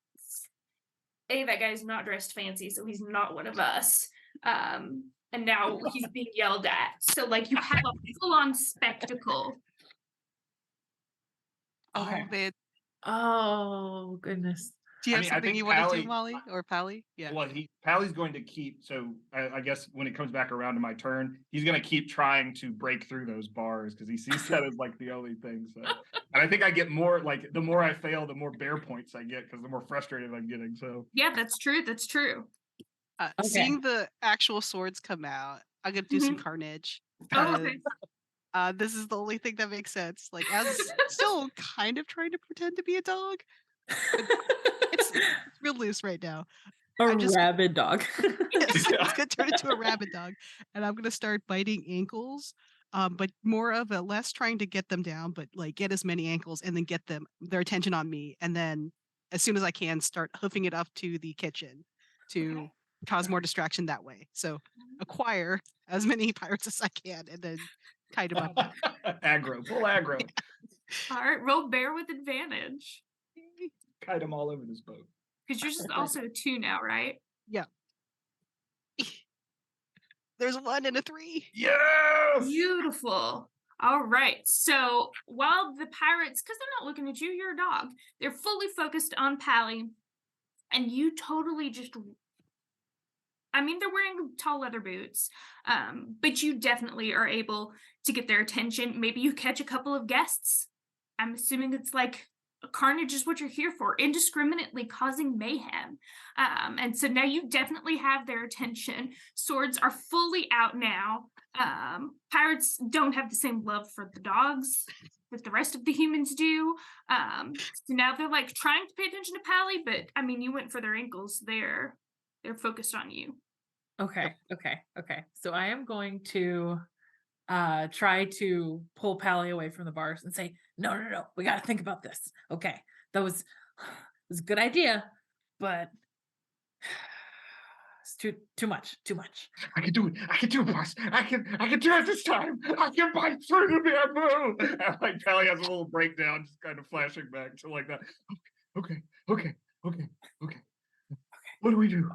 hey, that guy's not dressed fancy, so he's not one of us. And now he's being yelled at. So like you have a full-on spectacle. Oh man. Oh goodness. Do you I have mean, I something think you want to Pally- do, Molly or Pally? Yeah. Well, Pally's going to keep. So I guess when it comes back around to my turn, he's going to keep trying to break through those bars because he sees that as like the only thing. So, and I think I get more like the more I fail, the more bear points I get because the more frustrated I'm getting. So Yeah, that's true. That's true. Okay. Seeing the actual swords come out, I'm gonna do some carnage. Oh, okay. This is the only thing that makes sense. Like, as still kind of trying to pretend to be a dog. It's real loose right now. Rabid dog. Yes, it's gonna turn into a rabid dog, and I'm gonna start biting ankles. But more of a less trying to get them down, but like get as many ankles and then get their attention on me, and then as soon as I can, start hoofing it up to the kitchen to cause more distraction that way. So acquire as many pirates as I can, and then kite them up. aggro, full aggro, All right, roll bear with advantage. kite them all over this boat. Because yours is also a 2 now, right? Yeah. There's a 1 and a 3. Yes. Beautiful. All right. So while the pirates, because they're not looking at you, you're a dog, they're fully focused on Pally. And you totally just, I mean, they're wearing tall leather boots, but you definitely are able to get their attention. Maybe you catch a couple of guests. I'm assuming it's like carnage is what you're here for, indiscriminately causing mayhem. And so now you definitely have their attention. Swords are fully out now. Pirates don't have the same love for the dogs that the rest of the humans do. So now they're like trying to pay attention to Pally, but I mean, you went for their ankles. They're focused on you. Okay. So I am going to try to pull Pally away from the bars and say, no, we got to think about this. Okay, that was a good idea, but it's too much. I can do it, boss. I can do it this time. I can bite through the bamboo. And like Pally has a little breakdown, just kind of flashing back to like that. Okay. What do we do?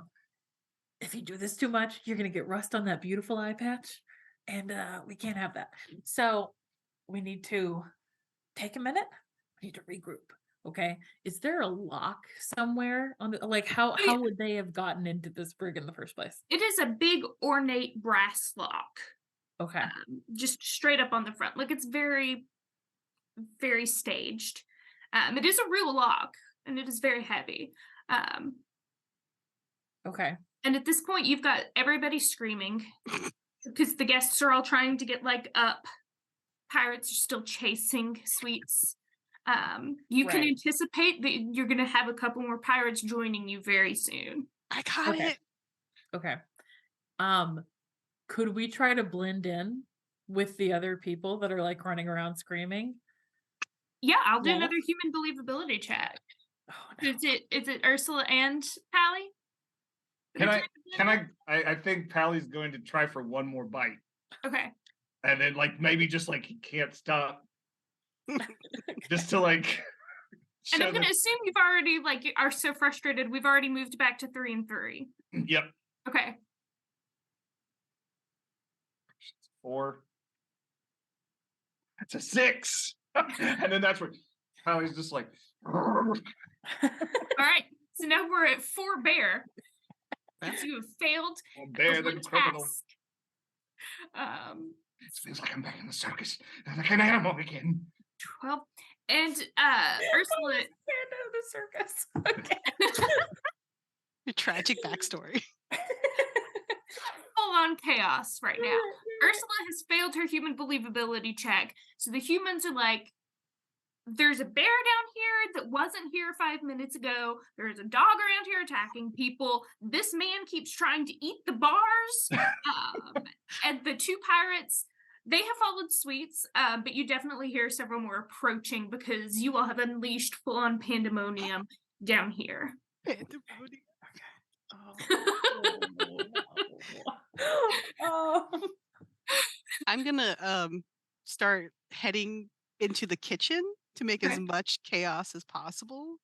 If you do this too much, you're gonna get rust on that beautiful eye patch, and we can't have that. So we need to take a minute. We need to regroup. Okay, is there a lock somewhere on the like? How would they have gotten into this brig in the first place? It is a big ornate brass lock. Okay, just straight up on the front. Like it's very, very staged. It is a real lock, and it is very heavy. Okay. And at this point, you've got everybody screaming because the guests are all trying to get like up. Pirates are still chasing Sweets. You can anticipate that you're going to have a couple more pirates joining you very soon. I got it. Okay. Could we try to blend in with the other people that are like running around screaming? Yeah, I'll do another human believability check. Oh, no. Is it Ursula and Pally? I think Pally's going to try for one more bite. Okay. And then maybe just he can't stop. Just to And I'm gonna assume you've already are so frustrated. We've already moved back to 3 and 3. Yep. Okay. 4. That's a 6. And then that's where Pally's just like. All right. So now we're at 4 bear. Because you have failed Bear the the criminal. task. It feels like I'm back in the circus. I'm like an animal again. 12. And Ursula. Stand out of the circus. Okay. A tragic backstory. Full on chaos right now. Ursula has failed her human believability check. So the humans are like, there's a bear down here that wasn't here 5 minutes ago. There's a dog around here attacking people. This man keeps trying to eat the bars. And the 2 pirates, they have followed suites, but you definitely hear several more approaching because you all have unleashed full-on pandemonium down here. Pandemonium. Oh. I'm gonna start heading into the kitchen to make as much chaos as possible.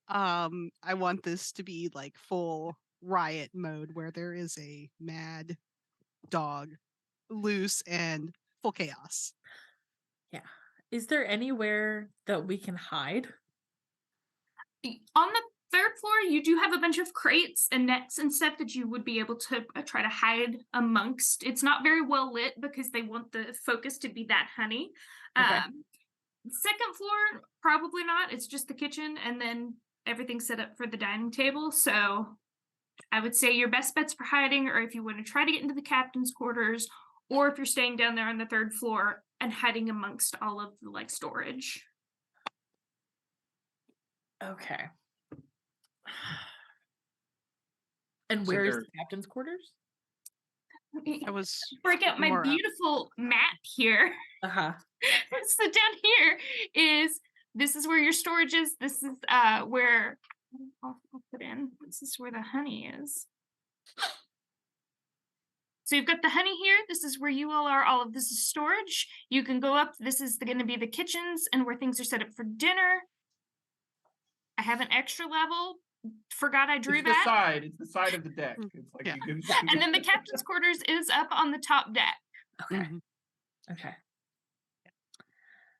I want this to be full riot mode where there is a mad dog loose and full chaos. Yeah. Is there anywhere that we can hide? On the 3rd floor, you do have a bunch of crates and nets and stuff that you would be able to try to hide amongst. It's not very well lit because they want the focus to be that honey. Okay. 2nd floor, probably not. It's just the kitchen and then everything's set up for the dining table. So I would say your best bets for hiding are if you want to try to get into the captain's quarters or if you're staying down there on the 3rd floor and hiding amongst all of the storage. Okay. And So where is there- the captain's quarters? I was Break out my more up. beautiful map here. Uh-huh. So down here this is where your storage is. This is where I'll put in. This is where the honey is. So you've got the honey here. This is where you all are. All of this is storage. You can go up. This is going to be the kitchens and where things are set up for dinner. I have an extra level. Forgot I drew It's that. the side. It's the side of the deck. It's Yeah. you can. And then the captain's quarters is up on the top deck. Okay. Okay.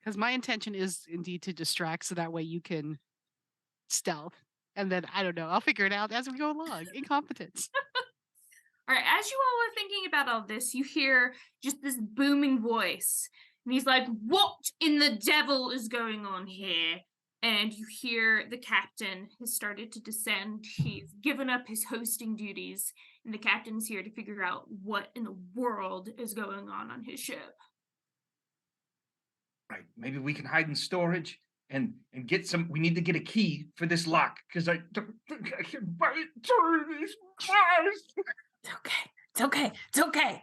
Because my intention is indeed to distract so that way you can stealth. And then I don't know, I'll figure it out as we go along. Incompetence. All right, as you all are thinking about all this, you hear just this booming voice. And he's like, "What in the devil is going on here?" And you hear the captain has started to descend. He's given up his hosting duties. And the captain's here to figure out what in the world is going on his ship. Right. Maybe we can hide in storage and get some. We need to get a key for this lock because I don't think I can bite through these bars. It's okay. It's okay. It's okay.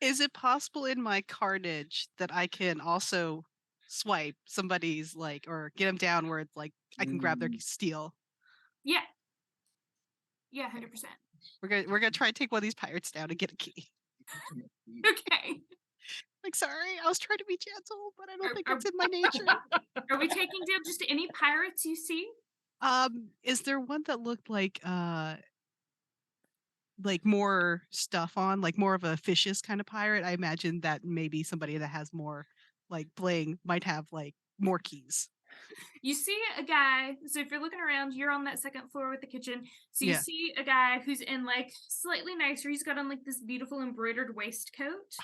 Is it possible in my carnage that I can also swipe somebody's or get them down where it's I can grab their steal? Yeah. Yeah, 100%. We're gonna try and take one of these pirates down and get a key. Okay. Sorry, I was trying to be gentle, but I don't think Are- it's in my nature. Are we taking down just any pirates you see? Is there one that looked like more stuff on, more of a fishes kind of pirate? I imagine that maybe somebody that has more bling might have more keys. You see a guy, so if you're looking around, you're on that 2nd floor with the kitchen. So you Yeah. see a guy who's in slightly nicer. He's got on this beautiful embroidered waistcoat.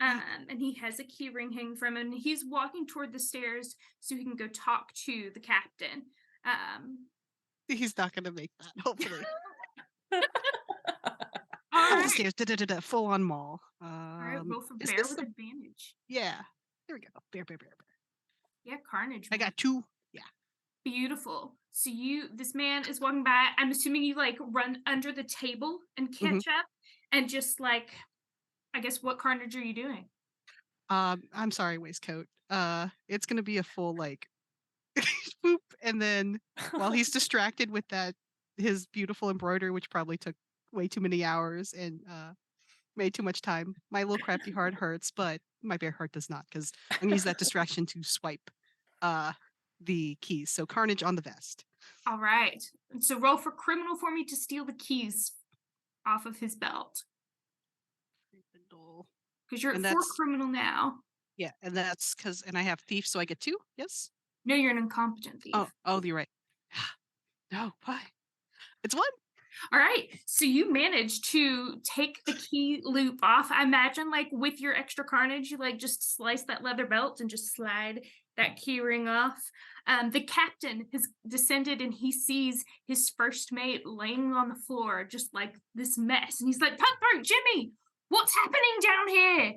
And he has a key ring hanging from him. And he's walking toward the stairs so he can go talk to the captain. He's not gonna make that, hopefully. All Up the right. stairs, full on mall. All right, roll for is bear this with the- advantage. Yeah. There we go. Bear. Yeah, carnage. I got 2. Beautiful. So this man is walking by. I'm assuming you run under the table and catch up and just I guess what carnage are you doing? I'm sorry, waistcoat. It's gonna be a full Boop. And then while he's distracted with that, his beautiful embroidery, which probably took way too many hours and made too much time. My little crafty heart hurts, but my bare heart does not, because I'm gonna use that distraction to swipe the keys. So Carnage on the vest. All right. So roll for criminal for me to steal the keys off of his belt. Because you're And at 4 that's- criminal now. Yeah, and that's because, and I have thief, so I get 2. Yes. No, you're an incompetent thief. Oh, you're right. No, why? It's 1. All right. So you managed to take the key loop off. I imagine, like, with your extra carnage, you like just slice that leather belt and just slide that key ring off. The captain has descended and he sees his first mate laying on the floor, just like this mess. And he's like, "Cutthroat Jimmy, what's happening down here?"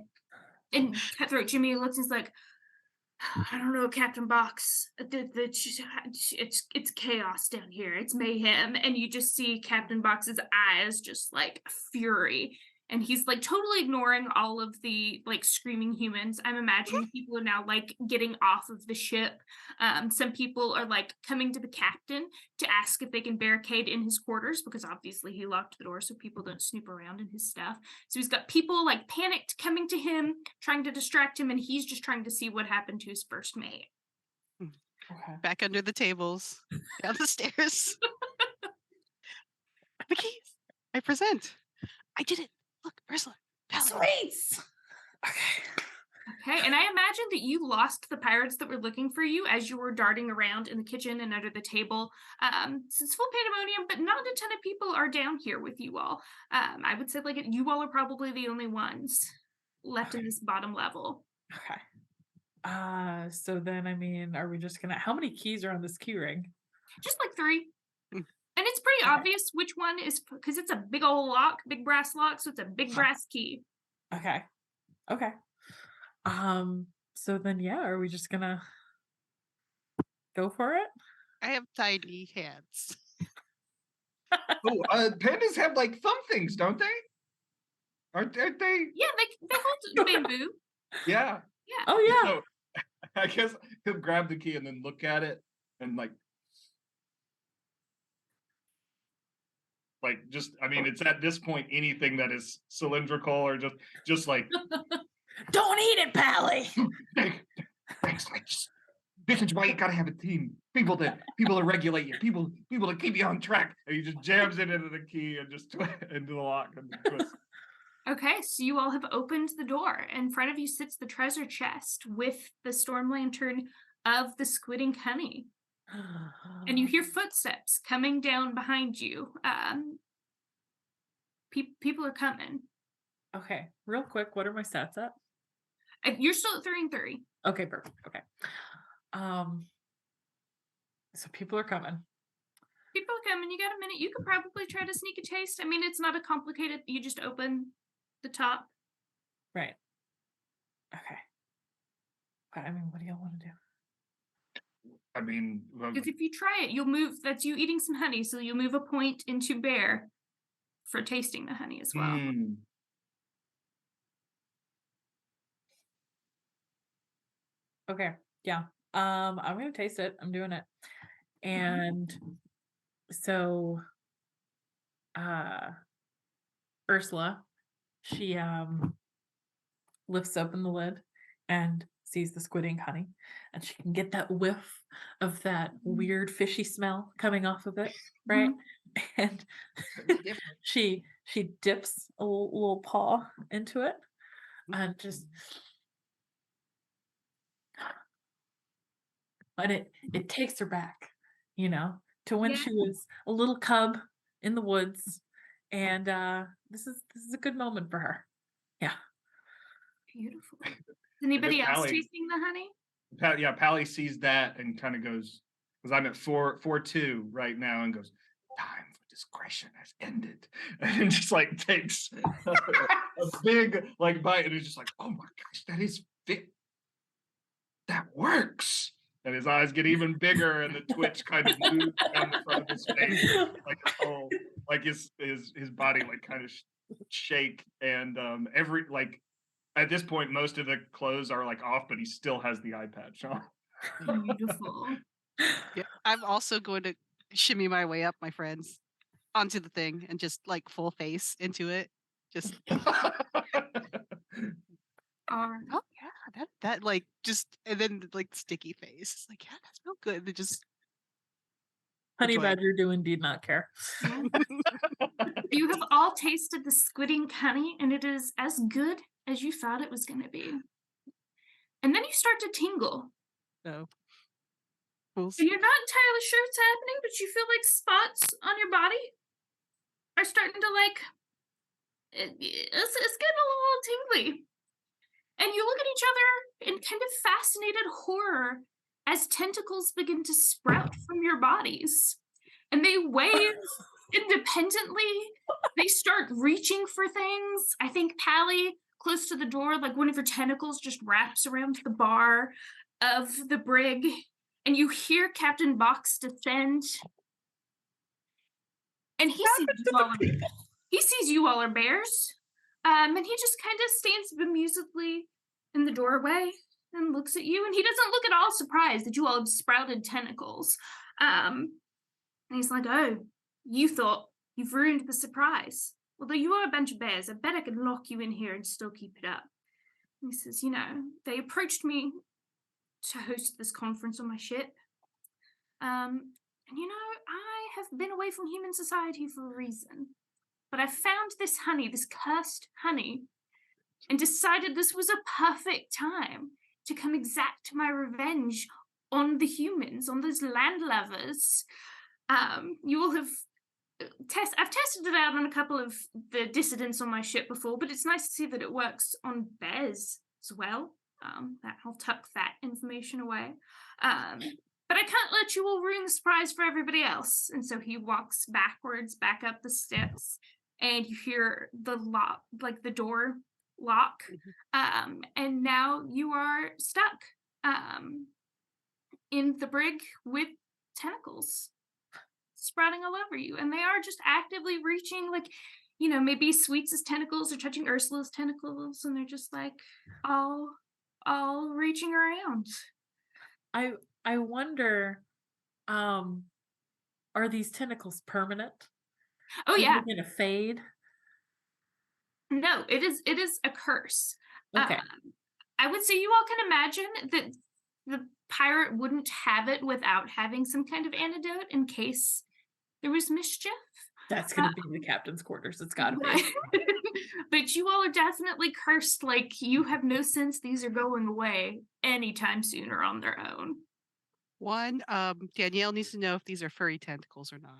And Cutthroat Jimmy looks and is like, "I don't know, Captain Box. It's chaos down here. It's mayhem." And you just see Captain Box's eyes just like fury. And he's like totally ignoring all of the like screaming humans. I'm imagining people are now like getting off of the ship. Some people are like coming to the captain to ask if they can barricade in his quarters, because obviously he locked the door so people don't snoop around in his stuff. So he's got people like panicked coming to him, trying to distract him, and he's just trying to see what happened to his first mate. Okay. Back under the tables, down the stairs. The keys. I present. I did it. Look, Ursula. Pally. Sweets. Okay. Okay, and I imagine that you lost the pirates that were looking for you as you were darting around in the kitchen and under the table. So it's full pandemonium, but not a ton of people are down here with you all. I would say like you all are probably the only ones left in this bottom level. Okay. So then, I mean, are we just gonna? How many keys are on this key ring? Just like 3. And it's pretty Okay. obvious which one is, because it's a big old lock, big brass lock, so it's a big brass key. Okay. Okay. So then, yeah, are we just gonna go for it? I have tiny hands. Pandas have like thumb things, don't they? Aren't they? Yeah, they hold bamboo. Yeah. Yeah. Oh yeah. So, I guess he'll grab the key and then look at it and like just, I mean, it's at this point anything that is cylindrical or just like Don't eat it, Pally. thanks, like this is why you gotta have a team. People to regulate you, people to keep you on track. And he just jams it into the key and just into the lock and twist. Okay, so you all have opened the door. In front of you sits the treasure chest with the storm lantern of the Squid and Honey. And you hear footsteps coming down behind you. People are coming. Okay, real quick, what are my stats at? You're still at 3 and 3. Okay, perfect. Okay. So people are coming. People are coming. You got a minute. You could probably try to sneak a taste. I mean, it's not a complicated. You just open the top. Right. Okay. I mean, what do y'all want to do? I mean, Because if you try it, you'll move. That's you eating some honey, so you'll move a point into bear for tasting the honey as well. Okay. Yeah. I'm gonna taste it. I'm doing it. And so Ursula, she lifts open the lid and sees the squid ink honey, and she can get that whiff of that weird fishy smell coming off of it, right? And she dips a little paw into it and just and it takes her back, to when she was a little cub in the woods, and this is a good moment for her. Yeah. Beautiful. Is anybody else Pally, tasting the honey? Pally sees that and kind of goes, because I'm at 4-2 right now, and goes, "Time for discretion has ended," and just like takes a big like bite, and it's just like, "Oh my gosh, that is fit. That works." And his eyes get even bigger, and the twitch kind of moves down the front of his face, like his body like kind of shake, and every like at this point most of the clothes are like off, but he still has the eye patch on. Beautiful. Yeah, I'm also going to shimmy my way up, my friends, onto the thing and just like full face into it. Just oh yeah, that like just and then like sticky face. It's like, yeah, that smells good. And then just Honey enjoy it. badger do indeed not care. You have all tasted the squid ink honey, and it is as good as you thought it was going to be. And then you start to tingle. So And you're not entirely sure what's happening, but you feel like spots on your body are starting to like, it's getting a little tingly. And you look at each other in kind of fascinated horror as tentacles begin to sprout from your bodies. And they wave independently. They start reaching for things. I think Pally, close to the door, like one of her tentacles just wraps around the bar of the brig. And you hear Captain Box descend. And he sees you all are bears. And he just kind of stands bemusedly in the doorway and looks at you. And he doesn't look at all surprised that you all have sprouted tentacles. And he's like, oh, you thought you've ruined the surprise. Although you are a bunch of bears, I bet I could lock you in here and still keep it up. And he says, they approached me to host this conference on my ship. And I have been away from human society for a reason. But I found this honey, this cursed honey, and decided this was a perfect time to come exact my revenge on the humans, on those landlubbers. You all have I've tested it out on a couple of the dissidents on my ship before, but it's nice to see that it works on bears as well. I'll tuck that information away. But I can't let you all ruin the surprise for everybody else. And so he walks backwards, back up the steps, and you hear the lock, like the door lock. And now you are stuck in the brig with tentacles sprouting all over you. And they are just actively reaching, like, maybe Sweets' tentacles are touching Ursula's tentacles, and they're just like all reaching around. I wonder, are these tentacles permanent? Oh, Are yeah. they gonna fade? No, it is a curse. Okay. I would say you all can imagine that the pirate wouldn't have it without having some kind of antidote in case there was mischief. That's gonna be the captain's quarters. It's gotta be. But you all are definitely cursed. Like, you have no sense these are going away anytime soon or on their own. One, Danielle needs to know if these are furry tentacles or not.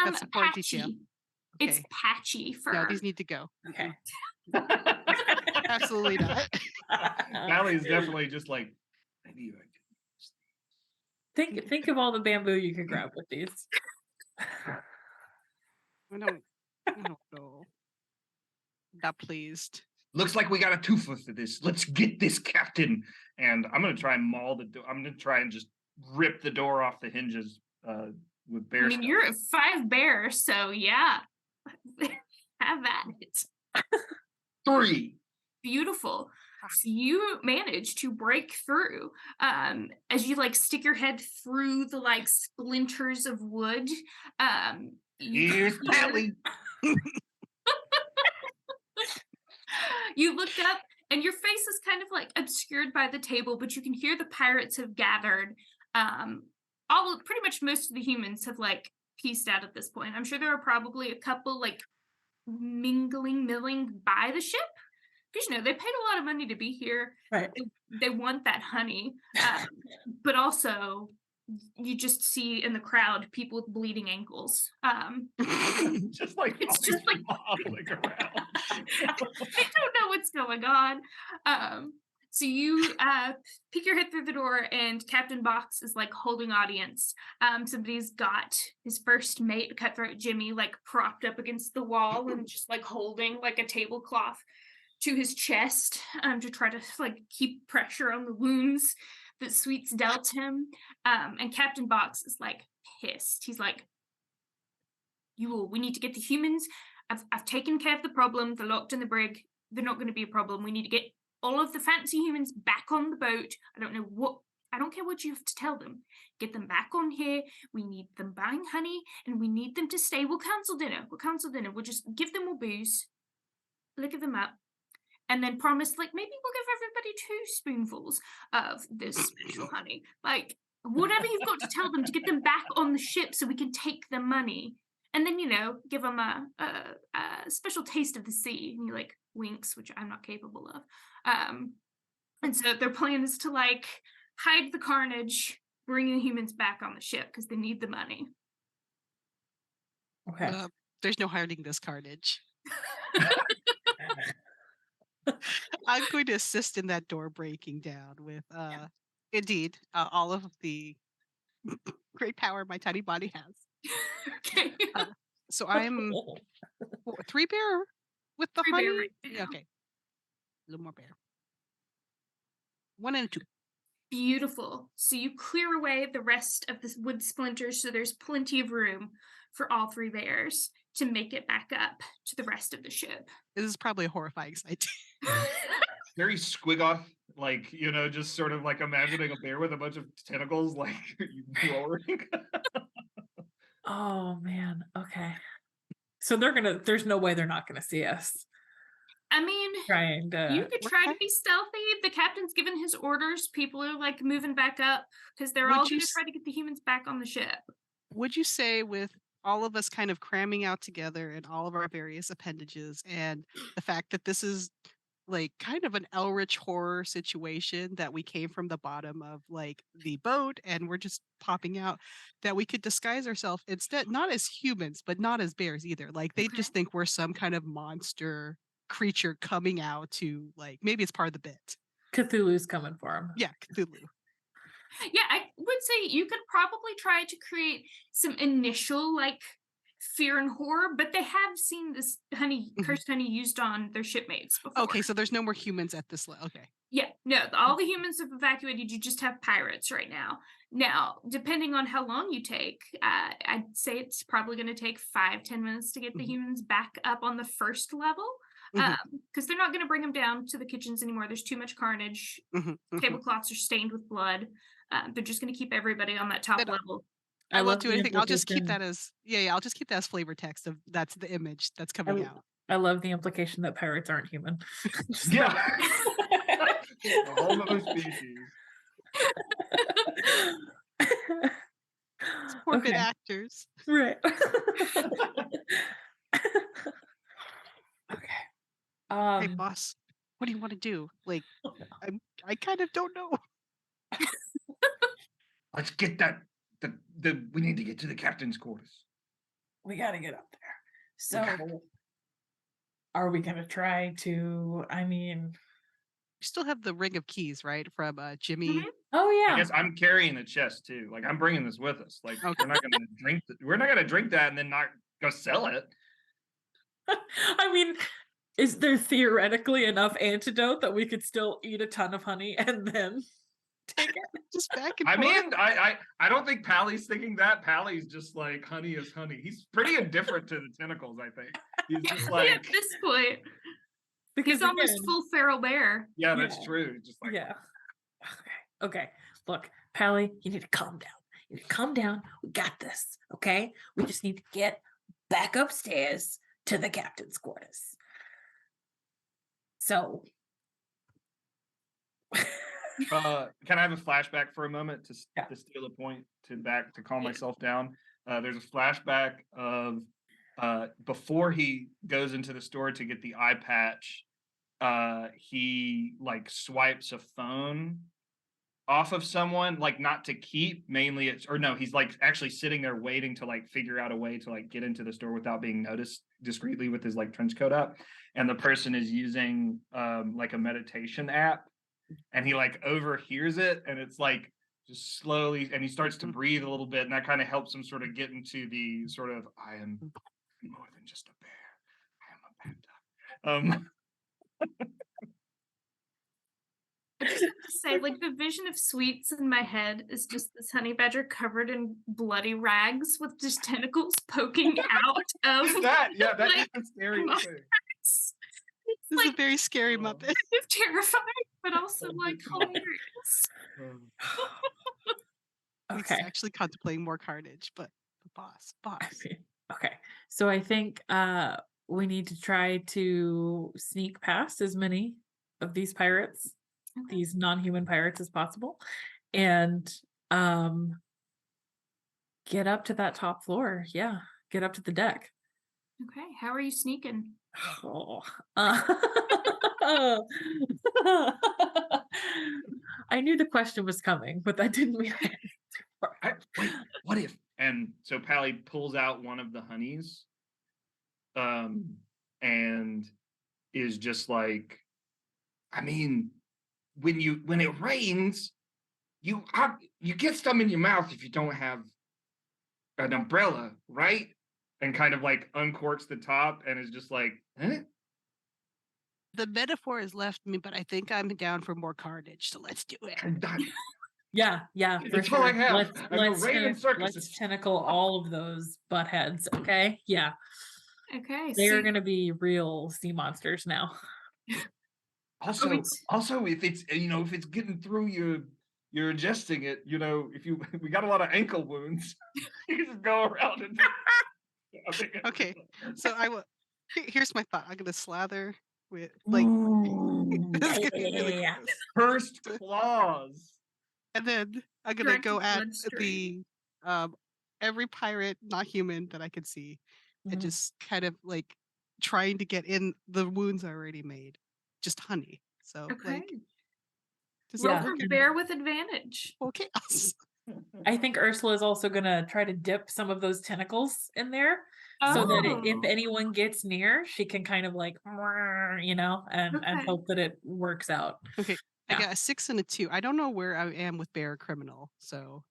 That's Patchy. important detail. Okay. It's patchy fur. No, these need to go. Okay. Absolutely not. Valley's definitely just like, maybe I can. Think of all the bamboo you could grab with these. I don't know. Not pleased. Looks like we got a twofer for this. Let's get this captain. And I'm gonna try and maul the door. I'm gonna try and just rip the door off the hinges with bear. I mean, you're 5 bears, so yeah. Have at it. 3. Beautiful. So you manage to break through as you like stick your head through the like splinters of wood. Here's Pally. You look up and your face is kind of like obscured by the table, but you can hear the pirates have gathered. Pretty much most of the humans have like pieced out at this point. I'm sure there are probably a couple like milling by the ship. Because they paid a lot of money to be here. Right. They want that honey. But also you just see in the crowd people with bleeding ankles. Just like it's just like wobbling around. They don't know what's going on. So you peek your head through the door, and Captain Box is like holding audience. Somebody's got his first mate, Cutthroat Jimmy, like propped up against the wall and just like holding like a tablecloth to his chest to try to like keep pressure on the wounds that Sweets dealt him. And Captain Box is like pissed. He's like, we need to get the humans. I've taken care of the problem. They're locked in the brig. They're not going to be a problem. We need to get all of the fancy humans back on the boat. I don't know I don't care what you have to tell them. Get them back on here. We need them buying honey, and we need them to stay. We'll cancel dinner. We'll just give them more booze, liquor them up, and then promise, like, maybe we'll give everybody 2 spoonfuls of this special honey. Like, whatever you've got to tell them to get them back on the ship so we can take the money. And then, give them a special taste of the sea. And he, like, winks, which I'm not capable of. And so their plan is to, like, hide the carnage, bring the humans back on the ship because they need the money. Okay. There's no hiding this carnage. I'm going to assist in that door breaking down with, indeed, all of the great power my tiny body has. Okay. So I'm 3 bear with the 3 honey. bear right now. Okay, a little more bear. 1 and 2. Beautiful. So you clear away the rest of the wood splinters, so there's plenty of room for all 3 bears to make it back up to the rest of the ship. This is probably a horrifying sight. Very squiggoth, like, just sort of like imagining a bear with a bunch of tentacles, like roaring. Oh man. Okay. So there's no way they're not gonna see us I mean, trying you to. could try to be stealthy. The captain's given his orders. People are like moving back up because they're all going to try to get the humans back on the ship. Would you say, with all of us kind of cramming out together and all of our various appendages, and the fact that this is like kind of an Elrich horror situation, that we came from the bottom of like the boat and we're just popping out, that we could disguise ourselves instead, not as humans, but not as bears either. Like they just think we're some kind of monster creature coming out to, like, maybe it's part of the bit. Cthulhu's coming for him. Yeah, Cthulhu. Yeah, I would say you could probably try to create some initial like fear and horror, but they have seen this cursed honey used on their shipmates before. Okay, so there's no more humans at this level. Okay. Yeah, no, all the humans have evacuated. You just have pirates right now. Now, depending on how long you take, I'd say it's probably going to take 5-10 minutes to get the humans back up on the first level. Because they're not going to bring them down to the kitchens anymore. There's too much carnage. Tablecloths are stained with blood. They're just going to keep everybody on that top level. I won't do anything. I'll just keep that as I'll just keep that as flavor text of that's the image that's coming out. I love the implication that pirates aren't human. Yeah. A whole other species. Poor bit actors. Right. Okay. Hey boss, what do you want to do? Like, I kind of don't know. Let's get that. We need to get to the captain's quarters. We got to get up there. So, are we gonna try to? I mean, you still have the ring of keys, right, from Jimmy? Oh yeah. I guess I'm carrying the chest too. Like I'm bringing this with us. Like we're not gonna drink. We're not gonna drink that and then not go sell it. I mean, is there theoretically enough antidote that we could still eat a ton of honey and then take it just back and I forth? mean, I don't think Pally's thinking that. Pally's just like, honey is honey. He's pretty indifferent to the tentacles, I think. He's just like, at this point, because he's almost full feral bear. Yeah, that's true. Just like, Okay. Look, Pally, you need to calm down. You need to calm down. We got this. Okay. We just need to get back upstairs to the captain's quarters. So, can I have a flashback for a moment to steal a point to calm myself down? There's a flashback of before he goes into the store to get the eye patch. He like swipes a phone off of someone, like not to keep, mainly he's like actually sitting there waiting to like figure out a way to like get into the store without being noticed discreetly with his like trench coat up, and the person is using like a meditation app, and he like overhears it, and it's like just slowly, and he starts to breathe a little bit, and that kind of helps him sort of get into the sort of, I am more than just a bear, I am a panda. I just have to say, like, the vision of Sweets in my head is just this honey badger covered in bloody rags with just tentacles poking out of that. Yeah, that's like, a scary thing. This is a very scary Muppet. It's terrifying. but also like hilarious. He's Okay. actually contemplating more carnage, but boss. Okay. So I think we need to try to sneak past as many of these pirates, Okay. these non-human pirates as possible, and get up to that top floor. Yeah, get up to the deck. Okay, how are you sneaking? Oh. I knew the question was coming, but that didn't mean Wait, what if? And so Pally pulls out one of the honeys, and is just like, I mean, when it rains, you get some in your mouth if you don't have an umbrella, right? And kind of like uncorks the top and is just like, huh? The metaphor has left me, but I think I'm down for more carnage, so let's do it. I'm done. Yeah, for That's all I sure. have. I know Let's rain and circuses. let's tentacle all of those butt heads. Okay, yeah, Okay, they so are going to be real sea monsters now. Also, if it's if it's getting through you're ingesting it. We got a lot of ankle wounds. You just go around and. Okay, so I will. Here's my thought. I'm gonna slather with like. This is gonna be really Yeah. gross. First claws. And then I'm gonna Direct go at bloodstream. the every pirate, not human, that I can see, and Mhm. just kind of like trying to get in the wounds I already made. Just honey. So okay. like just Roll Yeah. for bear with advantage. full chaos. I think Ursula is also going to try to dip some of those tentacles in there so that if Oh. anyone gets near, she can kind of like, and Okay. hope that it works out. Okay. I Yeah. got a 6 and a 2. I don't know where I am with bear criminal. So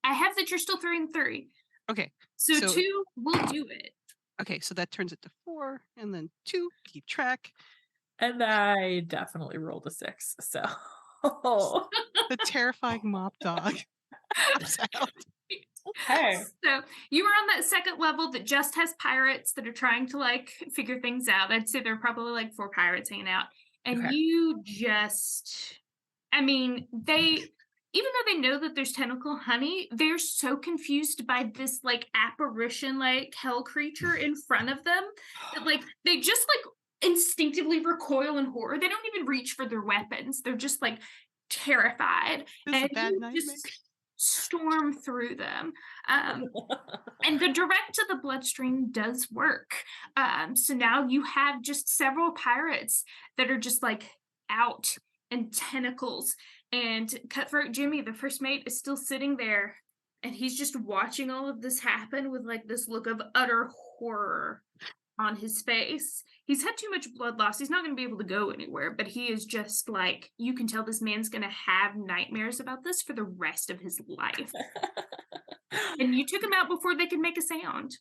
I have that you're still 3 and 3. okay. So, So- 2 will do it. Okay, so that turns it to 4 and then 2. Keep track. And I definitely rolled a 6. So The terrifying mop dog pops out. hey. So you are on that second level that just has pirates that are trying to like figure things out. I'd say there are probably like 4 pirates hanging out. And Okay. you just, I mean, even though they know that there's tentacle honey, they're so confused by this like apparition, like hell creature in front of them that like they just like instinctively recoil in horror. They don't even reach for their weapons. They're just like terrified. This is a And bad you nightmare. just storm through them. And the direct to the bloodstream does work. So now you have just several pirates that are just like out and tentacles. And Cutthroat Jimmy, the first mate, is still sitting there. And he's just watching all of this happen with like this look of utter horror on his face. He's had too much blood loss. He's not going to be able to go anywhere, but he is just like, you can tell this man's going to have nightmares about this for the rest of his life. And you took him out before they could make a sound.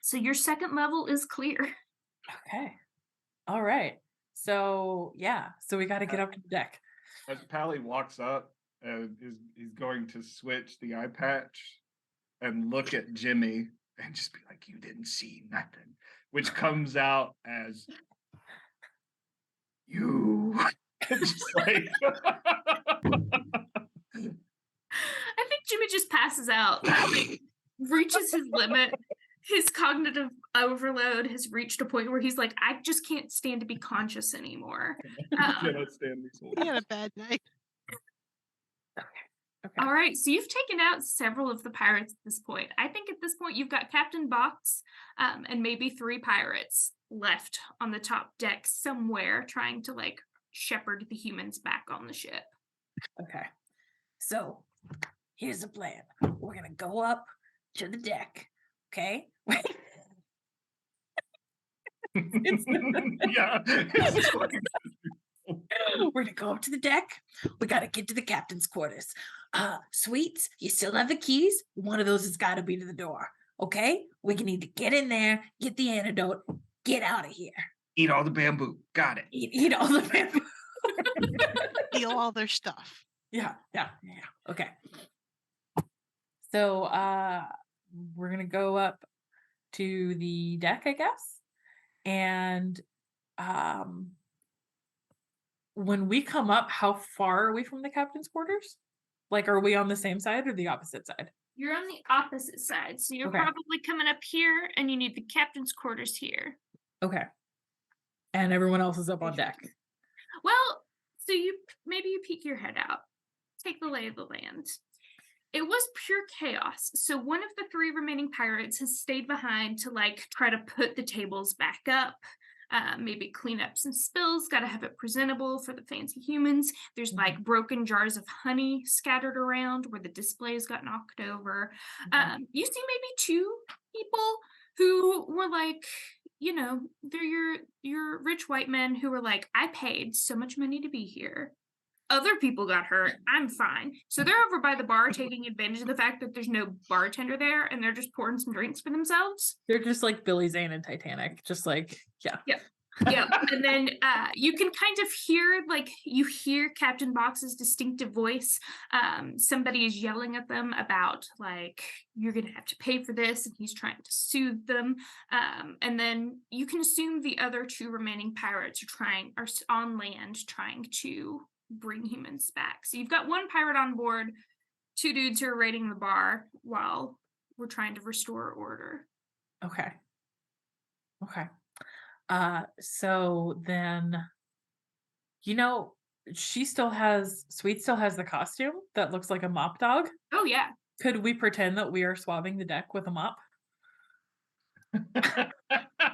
So your second level is clear. Okay. All right. So so we got to get up to the deck. As Pally walks up, he's going to switch the eye patch and look at Jimmy and just be like, "You didn't see nothing," which comes out as you. Just like I think Jimmy just passes out, like, reaches his limit. His cognitive overload has reached a point where he's like, I just can't stand to be conscious anymore. cannot stand these He had a bad night. Okay. All right, so you've taken out several of the pirates at this point. I think at this point you've got Captain Box and maybe 3 pirates left on the top deck somewhere trying to like shepherd the humans back on the ship. Okay. So here's the plan. We're gonna go up to the deck. Okay. Yeah. We're gonna go up to the deck. We gotta get to the captain's quarters. Sweets, you still have the keys. One of those has got to be to the door. Okay, we can need to get in there, get the antidote, get out of here. Eat all the bamboo. Got it. Eat all the bamboo. Steal all their stuff. Yeah. Okay. So we're gonna go up to the deck, I guess. And when we come up, how far are we from the captain's quarters? Like, are we on the same side or the opposite side? You're on the opposite side, so you're Okay. probably coming up here, and you need the captain's quarters here. Okay. And everyone else is up on deck. Well, so maybe you peek your head out, take the lay of the land. It was pure chaos. So one of the 3 remaining pirates has stayed behind to like try to put the tables back up, maybe clean up some spills, got to have it presentable for the fancy humans. There's like broken jars of honey scattered around where the displays got knocked over. You see maybe 2 people who were like, you know, they're your rich white men who were like, I paid so much money to be here. Other people got hurt. I'm fine. So they're over by the bar taking advantage of the fact that there's no bartender there and they're just pouring some drinks for themselves. They're just like Billy Zane and Titanic. Just like, yeah. Yeah. And then you can kind of hear, like, you hear Captain Box's distinctive voice. Somebody is yelling at them about, like, you're going to have to pay for this. And he's trying to soothe them. And then you can assume the other 2 remaining pirates are on land trying to bring humans back. So you've got 1 pirate on board, 2 dudes who are raiding the bar while we're trying to restore order. Okay. So then, you know, Sweet still has the costume that looks like a mop dog. Oh yeah. Could we pretend that we are swabbing the deck with a mop?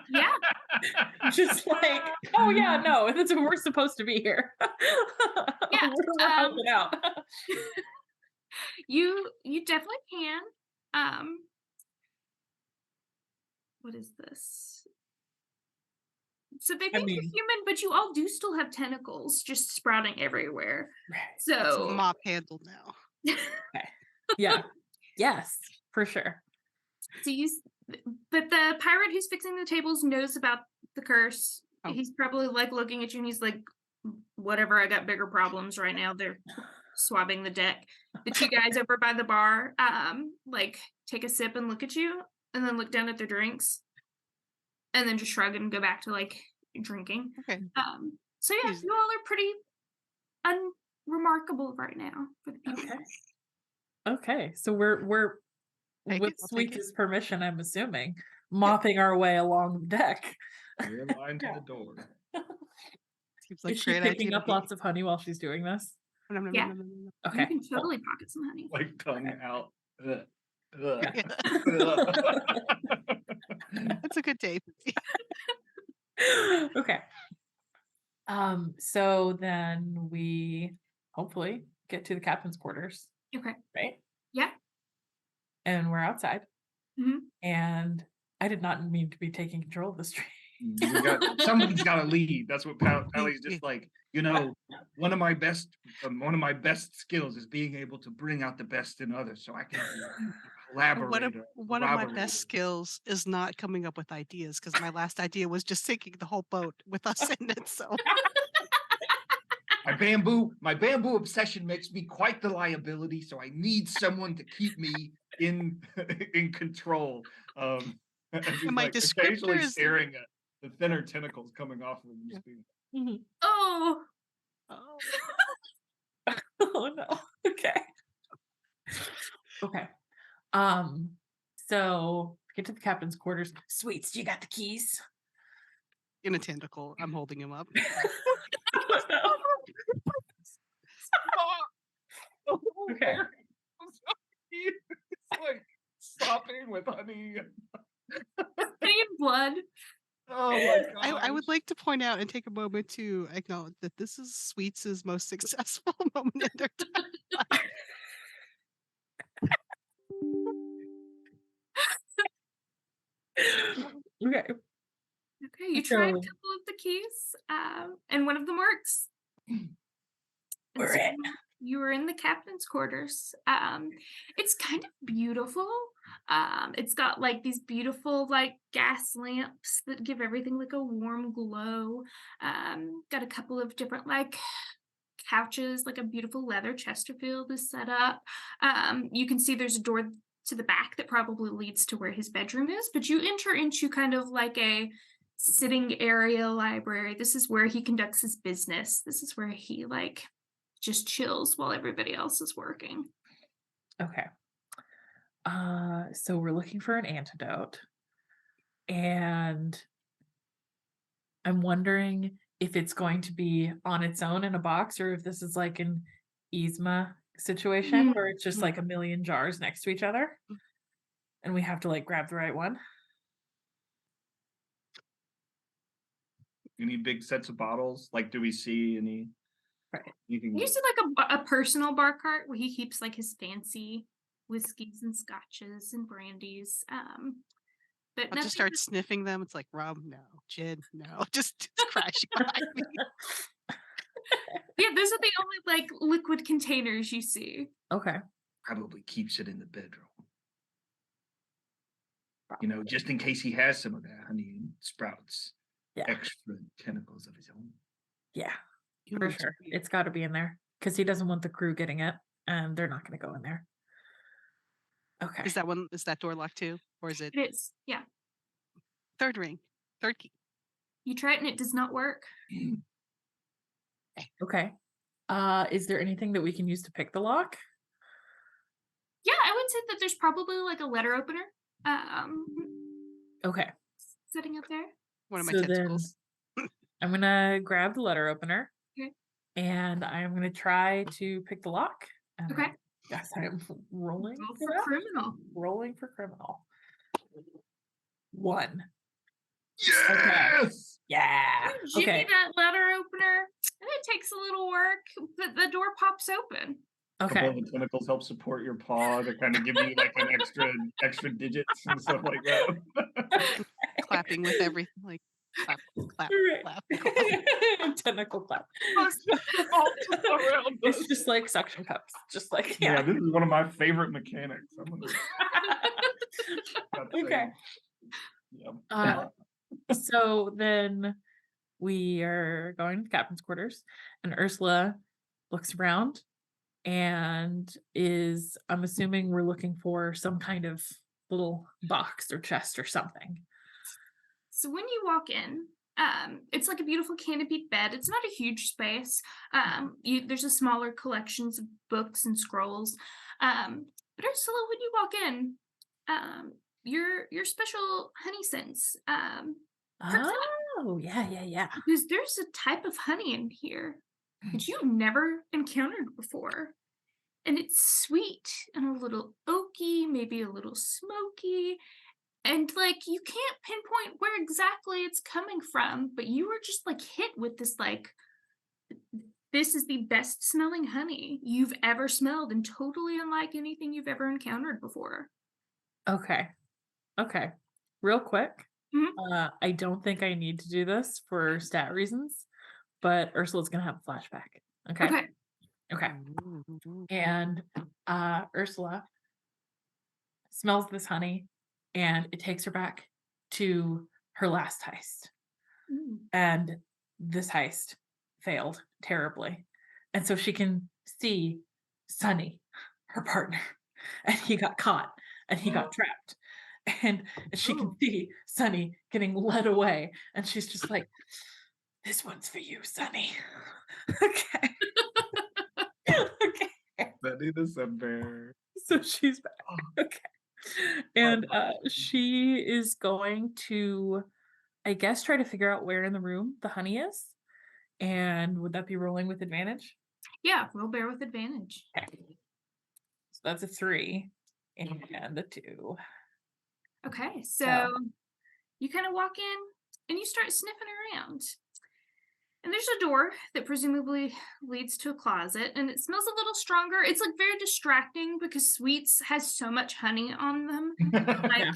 Yeah. Just like, oh yeah, no, that's what we're supposed to be here. Yeah, we're helping out. You definitely can. What is this? So they think you're human, but you all do still have tentacles just sprouting everywhere. Right. It's So a mop handle now. Okay. Yeah. Yes, for sure. So but the pirate who's fixing the tables knows about the curse. Oh. He's probably like looking at you and he's like, whatever, I got bigger problems right now. They're swabbing the deck. The 2 guys over by the bar, like take a sip and look at you and then look down at their drinks and then just shrug and go back to like drinking. Okay. So yeah, you all are pretty unremarkable right now for the people. Okay. So we're Take with it, I'll take Sweet's permission, I'm assuming, mopping our way along the deck. We're in line to the door. Seems like Is a she great picking idea up to lots of honey while she's doing this? Yeah. Okay. You can totally pocket some honey. Like tongue out. That's a good day. Okay. So then we hopefully get to the captain's quarters. Okay. Right? Yeah. And we're outside. Mhm. And I did not mean to be taking control of the stream. Somebody's got to lead. That's what Pally's just like. You know, one of my best skills is being able to bring out the best in others, so I can collaborate. One of my best skills is not coming up with ideas, because my last idea was just sinking the whole boat with us in it. So my bamboo obsession makes me quite the liability, so I need someone to keep me in control. my like descriptor occasionally is staring at the thinner tentacles coming off of him. Just being, Oh. Oh no. Okay. Okay. So get to the captain's quarters. Sweets, you got the keys? in a tentacle. I'm holding him up. Okay. It's like sopping with honey. Honey and blood. Oh my god! I would like to point out and take a moment to acknowledge that this is Sweets' most successful moment in their time. Okay. Okay, you tried a couple of the keys, and one of them works. We're So in. You were in the captain's quarters. It's kind of beautiful. It's got like these beautiful like gas lamps that give everything like a warm glow. Got a couple of different like couches, like a beautiful leather Chesterfield is set up. You can see there's a door to the back that probably leads to where his bedroom is, but you enter into kind of like a sitting area library. This is where he conducts his business. This is where he like just chills while everybody else is working. Okay. So we're looking for an antidote. And I'm wondering if it's going to be on its own in a box or if this is like an Yzma situation where it's just like a million jars next to each other and we have to like grab the right one. Any big sets of bottles? Like, do we see any? Right. Anything? You see like a personal bar cart where he keeps like his fancy whiskeys and scotches and brandies. But I'll just nothing start sniffing them. It's like rum, no. Gin, no. Just crashing behind me. Yeah, those are the only like liquid containers you see. Okay. Probably keeps it in the bedroom. You know, just in case he has some of that honey and sprouts. Yeah. Extra tentacles of his own. Yeah, for sure. It's got to be in there because he doesn't want the crew getting it and they're not going to go in there. Okay. Is that door locked too? Or is it It is, yeah. third ring? Third key. You try it and it does not work. Okay. Is there anything that we can use to pick the lock? Yeah, I would say that there's probably like a letter opener. Okay. Sitting up there. One of my So tentacles. then I'm gonna grab the letter opener. Okay. And I'm gonna try to pick the lock. And Okay. Yes, I'm rolling Roll for for that. criminal. Rolling for criminal. 1. Yes. Yeah. You jimmy Okay. that letter opener, and it takes a little work, but the door pops open. A couple Okay. of the tentacles help support your paw to kind of give you like an extra digits and stuff like that. Clapping with everything. Like clap, clap, Right. clap. Tentacle clap. Around It's us. just like suction cups. Just like Yeah, this is one of my favorite mechanics. I'm gonna Okay. Yeah. So then we are going to the captain's quarters, and Ursula looks around and I'm assuming we're looking for some kind of little box or chest or something. So when you walk in, it's like a beautiful canopied bed. It's not a huge space. There's a smaller collections of books and scrolls. But Ursula, when you walk in, your special honey scents. Oh, yeah. Because there's a type of honey in here that you've never encountered before. And it's sweet and a little oaky, maybe a little smoky. And like you can't pinpoint where exactly it's coming from, but you were just like hit with this like, this is the best smelling honey you've ever smelled and totally unlike anything you've ever encountered before. Okay. Real quick. Mhm. I don't think I need to do this for stat reasons, but Ursula's gonna have a flashback. Okay. And Ursula smells this honey and it takes her back to her last heist. And this heist failed terribly. And so she can see Sonny, her partner, and he got caught and he got trapped. And she can see Sonny getting led away. And she's just like, this one's for you, Sonny. Okay. Okay. Sonny the Sun Bear. So she's back. Okay. And she is going to, I guess, try to figure out where in the room the honey is. And would that be rolling with advantage? Yeah, roll bear with advantage. Okay. So that's a 3 and a 2. Okay, so you kind of walk in and you start sniffing around. And there's a door that presumably leads to a closet, and it smells a little stronger. It's like very distracting because sweets has so much honey on them. Like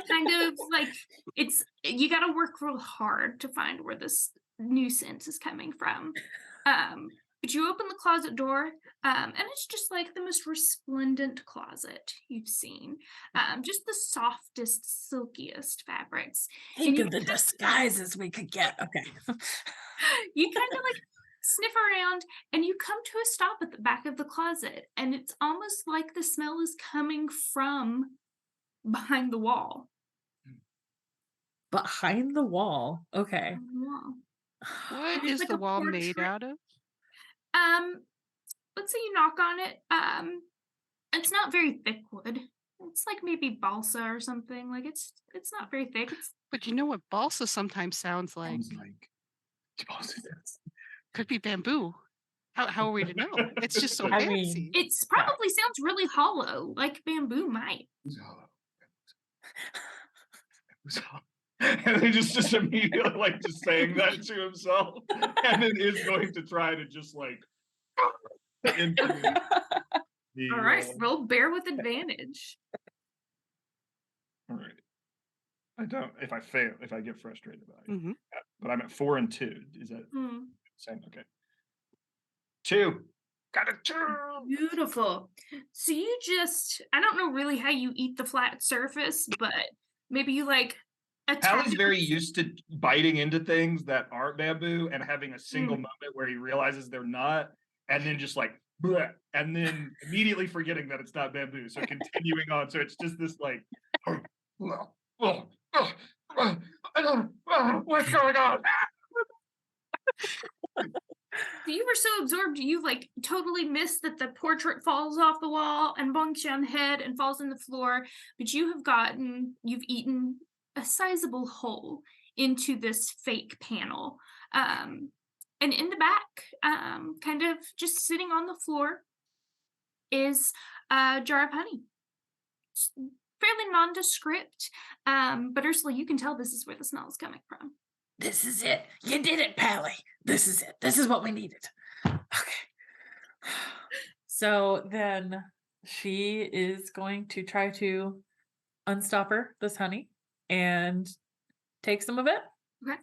kind of like you got to work real hard to find where this new scent is coming from. But you open the closet door, and it's just like the most resplendent closet you've seen. Just the softest, silkiest fabrics. Think of the disguises we could get. Okay. You kind of like sniff around and you come to a stop at the back of the closet, and it's almost like the smell is coming from behind the wall. Behind the wall. Okay. Wall. What It's is like the a wall made portrait. out of? Let's say you knock on it. It's not very thick wood. It's like maybe balsa or something. Like it's not very thick. It's But you know what balsa sometimes sounds like? Sounds like Could be bamboo. How are we to know? It's just so I fancy. mean, it's probably sounds really hollow, like bamboo might. And he just immediately like just saying that to himself, and then is going to try to just like into the, All right, roll bear with advantage. all right. I don't. If I fail, if I get frustrated about it, Mhm. but I'm at 4 and 2. Is that Hmm. same? Okay. 2. Got a 2. Beautiful. So you just, I don't know really how you eat the flat surface, but maybe you like attack. Hallie's very used to biting into things that aren't bamboo and having a single moment where he realizes they're not, and then just like, bleh, and then immediately forgetting that it's not bamboo. So continuing on. So it's just this like, I don't, what's going on? So you were so absorbed, you like totally missed that the portrait falls off the wall and bonks you on the head and falls on the floor. But you've eaten a sizable hole into this fake panel. And in the back, kind of just sitting on the floor, is a jar of honey. It's fairly nondescript, but Ursula, you can tell this is where the smell is coming from. this is it. You did it, Pally. This is it. This is what we needed. Okay. So then she is going to try to unstopper this honey and take some of it. Okay.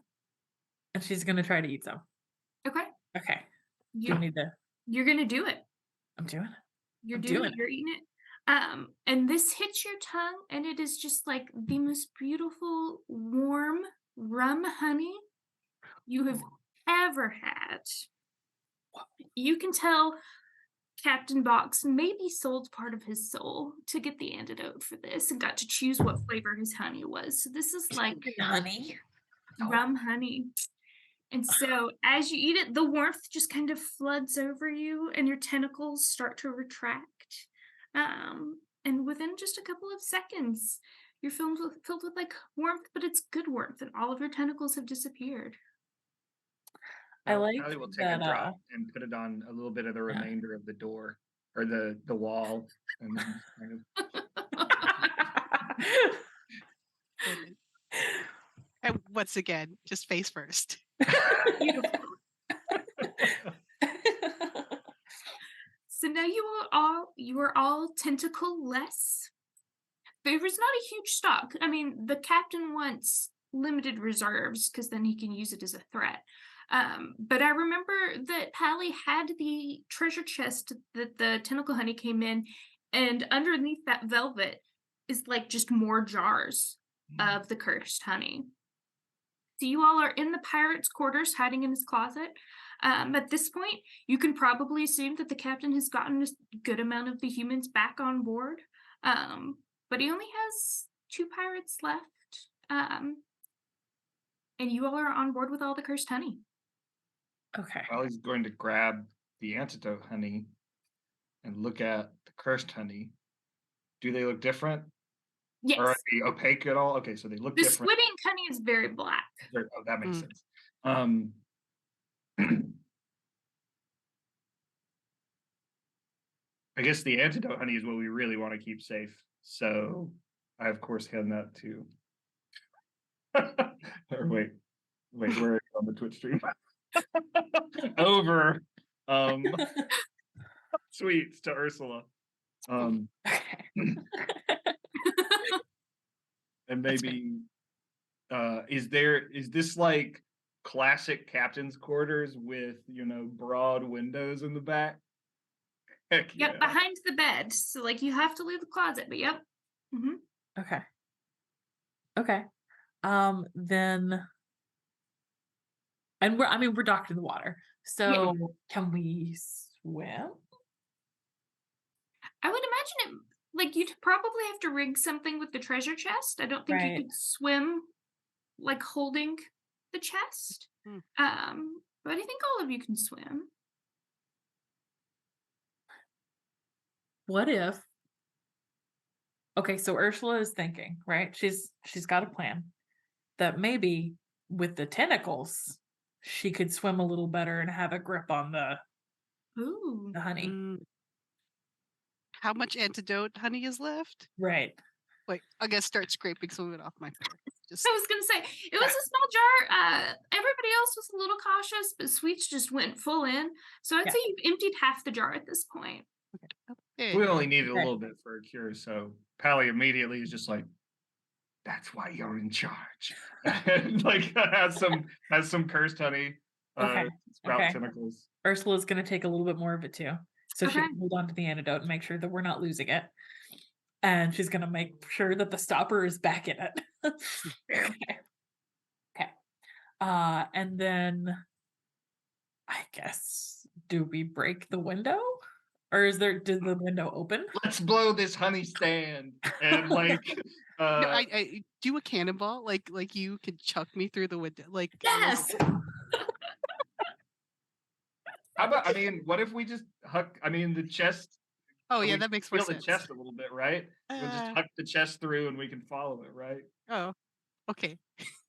And she's going to try to eat some. Okay. Okay. You, You need to. you're gonna do it. I'm doing it. You're I'm doing doing it. You're eating it. And this hits your tongue, and it is just like the most beautiful, warm rum honey you have ever had. You can tell Captain Box maybe sold part of his soul to get the antidote for this and got to choose what flavor his honey was. So this is like honey. rum honey. And so as you eat it, the warmth just kind of floods over you and your tentacles start to retract. And within just a couple of seconds, you're filled with like warmth, but it's good warmth, and all of your tentacles have disappeared. I like Hallie will take that, a drop and put it on a little bit of the remainder of the door or the wall, and then kind of And once again, just face first. Beautiful. So now you are all tentacle-less. There was not a huge stock. I mean, the captain wants limited reserves because then he can use it as a threat. But I remember that Pally had the treasure chest that the tentacle honey came in, and underneath that velvet is like just more jars of the cursed honey. So you all are in the pirate's quarters, hiding in his closet. At this point, you can probably assume that the captain has gotten a good amount of the humans back on board. But he only has 2 pirates left. And you all are on board with all the cursed honey. Okay. Hallie's going to grab the antidote honey and look at the cursed honey. Do they look different? Yes. Or are they opaque at all? Okay, so they look The different. squid ink honey is very black. Oh, that makes sense. I guess the antidote honey is what we really want to keep safe. So I of course hand that to or wait, where are you on the Twitch stream? Over sweets to Ursula. And maybe is this like classic captain's quarters with broad windows in the back? Heck Yep, yeah. behind the bed. So like you have to leave the closet, but yep. Mm-hmm. Okay. Okay. Then, and we're docked in the water. So can we swim? I would imagine it, like you'd probably have to rig something with the treasure chest. I don't think you Right. could swim like holding the chest. Hmm. But I think all of you can swim. What if? Okay, so Ursula is thinking, right? She's got a plan that maybe with the tentacles she could swim a little better and have a grip on the Ooh. honey. How much antidote honey is left? Right. Wait, I'm gonna start scraping some of it off my face. Just I was gonna say it was a small jar. Everybody else was a little cautious, but Sweets just went full in. So I'd Yeah. say you've emptied half the jar at this point. okay. We only needed a Okay. little bit for a cure, so Pally immediately is just like, "That's why you're in charge," and like has some cursed honey, Okay, sprout okay. tentacles. Ursula's gonna take a little bit more of it too. So she Okay. can hold on to the antidote and make sure that we're not losing it. And she's gonna make sure that the stopper is back in it. Okay. Okay. And then I guess, do we break the window? Or did the window open? Let's blow this honey stand, and like, No, I do a cannonball, like you could chuck me through the window, like Yes. how about? I mean, what if we just huck? I mean, the chest. Oh yeah, we that makes more feel the sense. chest a little bit, right? We'll just Uh, huck the chest through, and we can follow it, right? oh, okay.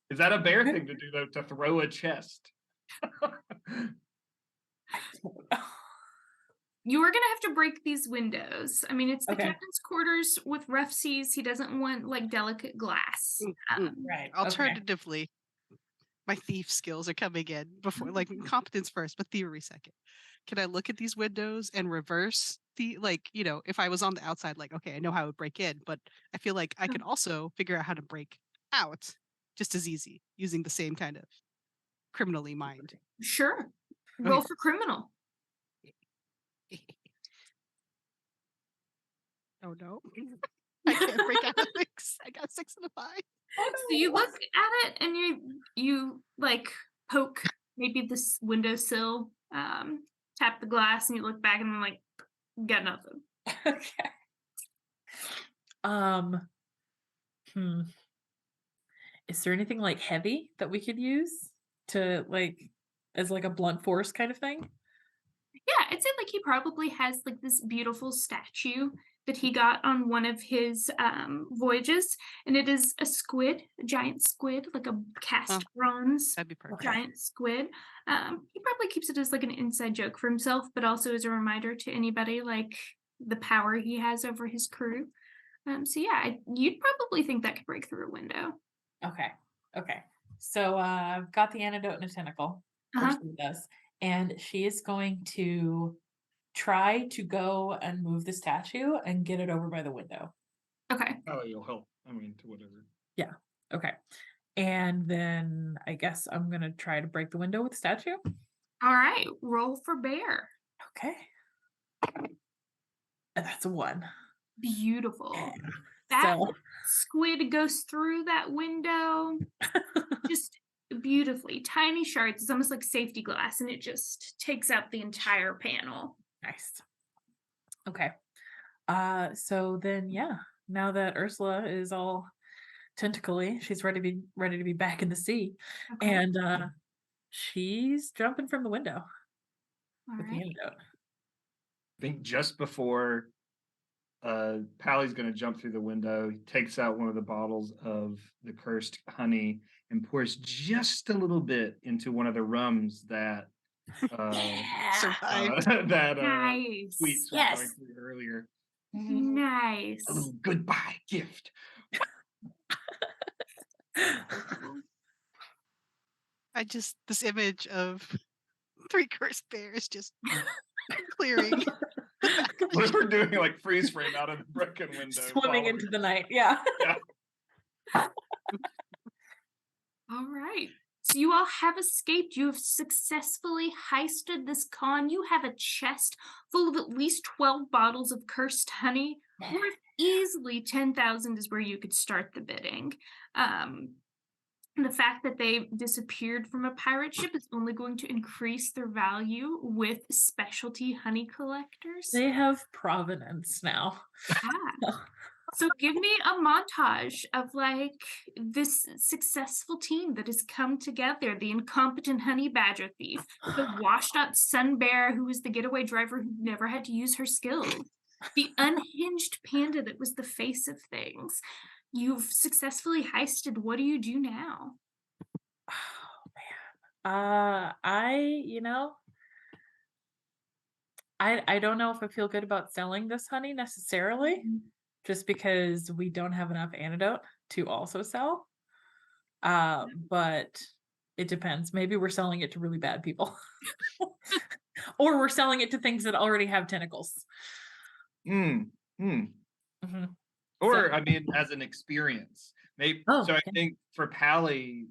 Is that a bear thing to do though? To throw a chest? You are gonna have to break these windows. I mean, it's the Okay. captain's quarters with rough seas. He doesn't want like delicate glass. Right. Okay. Alternatively, my thief skills are coming in before, like competence first, but theory second. Can I look at these windows and reverse the, like, if I was on the outside, like, okay, I know how I would break in, but I feel like I could also figure out how to break out just as easy using the same kind of criminally mind. Sure. Roll Okay. for criminal. Oh no. I can't break out of things. I got 6 and a 5. So you look at it and you like poke maybe this windowsill, tap the glass, and you look back and I'm like, got nothing. Okay. Is there anything like heavy that we could use to like as like a blunt force kind of thing? Yeah, I'd say like he probably has like this beautiful statue that he got on one of his voyages, and it is a squid, a giant squid, like a cast bronze That'd be perfect. giant squid. He probably keeps it as like an inside joke for himself, but also as a reminder to anybody like the power he has over his crew. So yeah, you'd probably think that could break through a window. Okay. Okay. So I've got the antidote and a tentacle. Ursula does. And she is going to try to go and move the statue and get it over by the window. Okay. Oh, you'll help. I mean, to whatever. Yeah. Okay. And then I guess I'm gonna try to break the window with the statue. All right. Roll for bear. Okay. And that's a 1. Beautiful. Yeah. That So squid goes through that window just beautifully. Tiny shards. It's almost like safety glass, and it just takes out the entire panel. nice. Okay. So then yeah, now that Ursula is all tentacly, she's ready to be back in the sea. Okay. And she's jumping from the window All with the right. antidote. I think just before Pally's going to jump through the window, he takes out one of the bottles of the cursed honey and pours just a little bit into one of the rums that Survived. Nice. Sweets was Yes. going through earlier. Nice. A little goodbye gift. This image of 3 cursed bears just clearing the back of the What if we're doing like freeze frame out of the broken window? Swimming into the night. Yeah. Yeah. All right. So you all have escaped. You have successfully heisted this con. You have a chest full of at least 12 bottles of cursed honey, worth easily 10,000 is where you could start the bidding. The fact that they disappeared from a pirate ship is only going to increase their value with specialty honey collectors. They have provenance now. Ah. So give me a montage of like this successful team that has come together. The incompetent honey badger thief, the washed up sun bear who was the getaway driver who never had to use her skills, the unhinged panda that was the face of things. You've successfully heisted. What do you do now? Oh man. I don't know if I feel good about selling this honey necessarily, just because we don't have enough antidote to also sell. But it depends. Maybe we're selling it to really bad people. Or we're selling it to things that already have tentacles. Mm, mm. Mhm. Or, So- I mean, as an experience. Maybe. Oh, So I okay. think for Pally,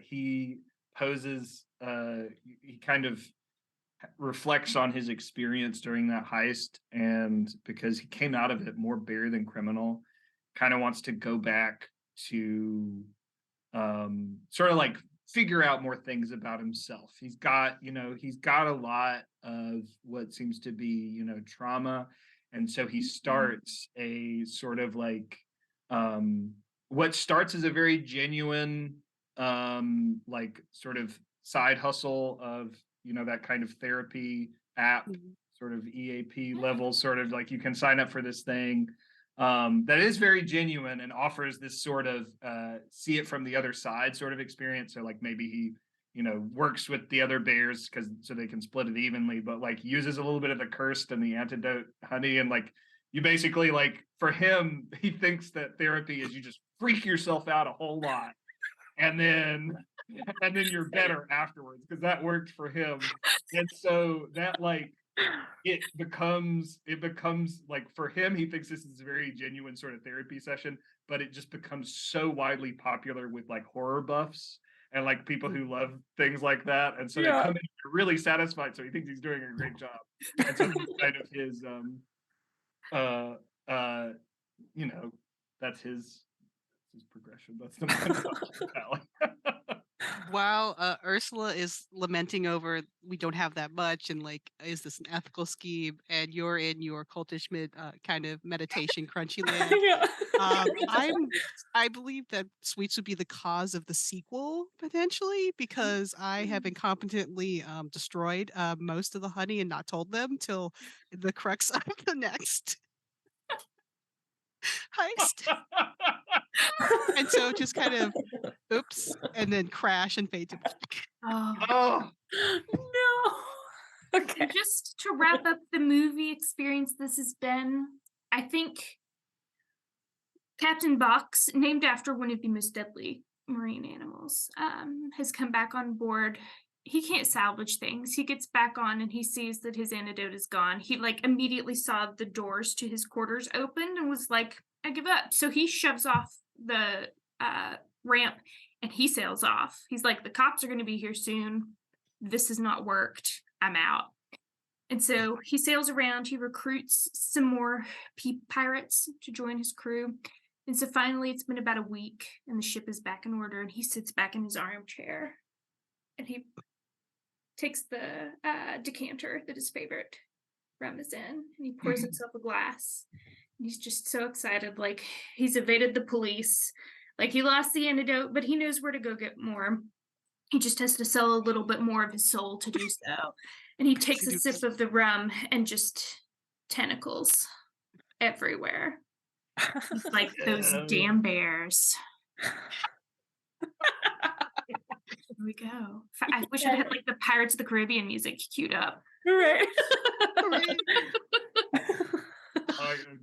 he poses, he kind of reflects on his experience during that heist, and because he came out of it more bear than criminal, kind of wants to go back to sort of like figure out more things about himself. He's got a lot of what seems to be, trauma. And so he starts a sort of like what starts as a very genuine like sort of side hustle of, that kind of therapy app, sort of EAP level, sort of like you can sign up for this thing that is very genuine and offers this sort of see it from the other side sort of experience. So like maybe he, works with the other bears so they can split it evenly, but like uses a little bit of the cursed and the antidote honey, and like you basically, like, for him, he thinks that therapy is you just freak yourself out a whole lot and then you're better afterwards, because that worked for him. And so that like it becomes like, for him, he thinks this is a very genuine sort of therapy session, but it just becomes so widely popular with like horror buffs and like people who love things like that. And so they come in really satisfied, so he thinks he's doing a great job. And so that's kind of his that's his progression. That's the Pally. While Ursula is lamenting over we don't have that much and like, is this an ethical scheme? And you're in your cultish kind of meditation crunchy land. Yeah. I believe that sweets would be the cause of the sequel potentially, because I have incompetently destroyed most of the honey and not told them till the crux of the next heist. And so just kind of oops, and then crash and fade to black. Oh. No. Okay. And just to wrap up the movie experience this has been, I think Captain Box, named after one of the most deadly marine animals, has come back on board. He can't salvage things. He gets back on and he sees that his antidote is gone. He like immediately saw the doors to his quarters open and was like, I give up. So he shoves off the ramp and he sails off. He's like, the cops are going to be here soon. This has not worked. I'm out. And so he sails around. He recruits some more pirates to join his crew. And so finally, it's been about a week and the ship is back in order. And he sits back in his armchair and he takes the decanter that his favorite rum is in. And he pours himself a glass. And he's just so excited. Like he's evaded the police. Like he lost the antidote, but he knows where to go get more. He just has to sell a little bit more of his soul to do so. And he takes a sip of the rum and just tentacles everywhere. He's like those damn bears. Here we go. I wish I had like the Pirates of the Caribbean music queued up. Right.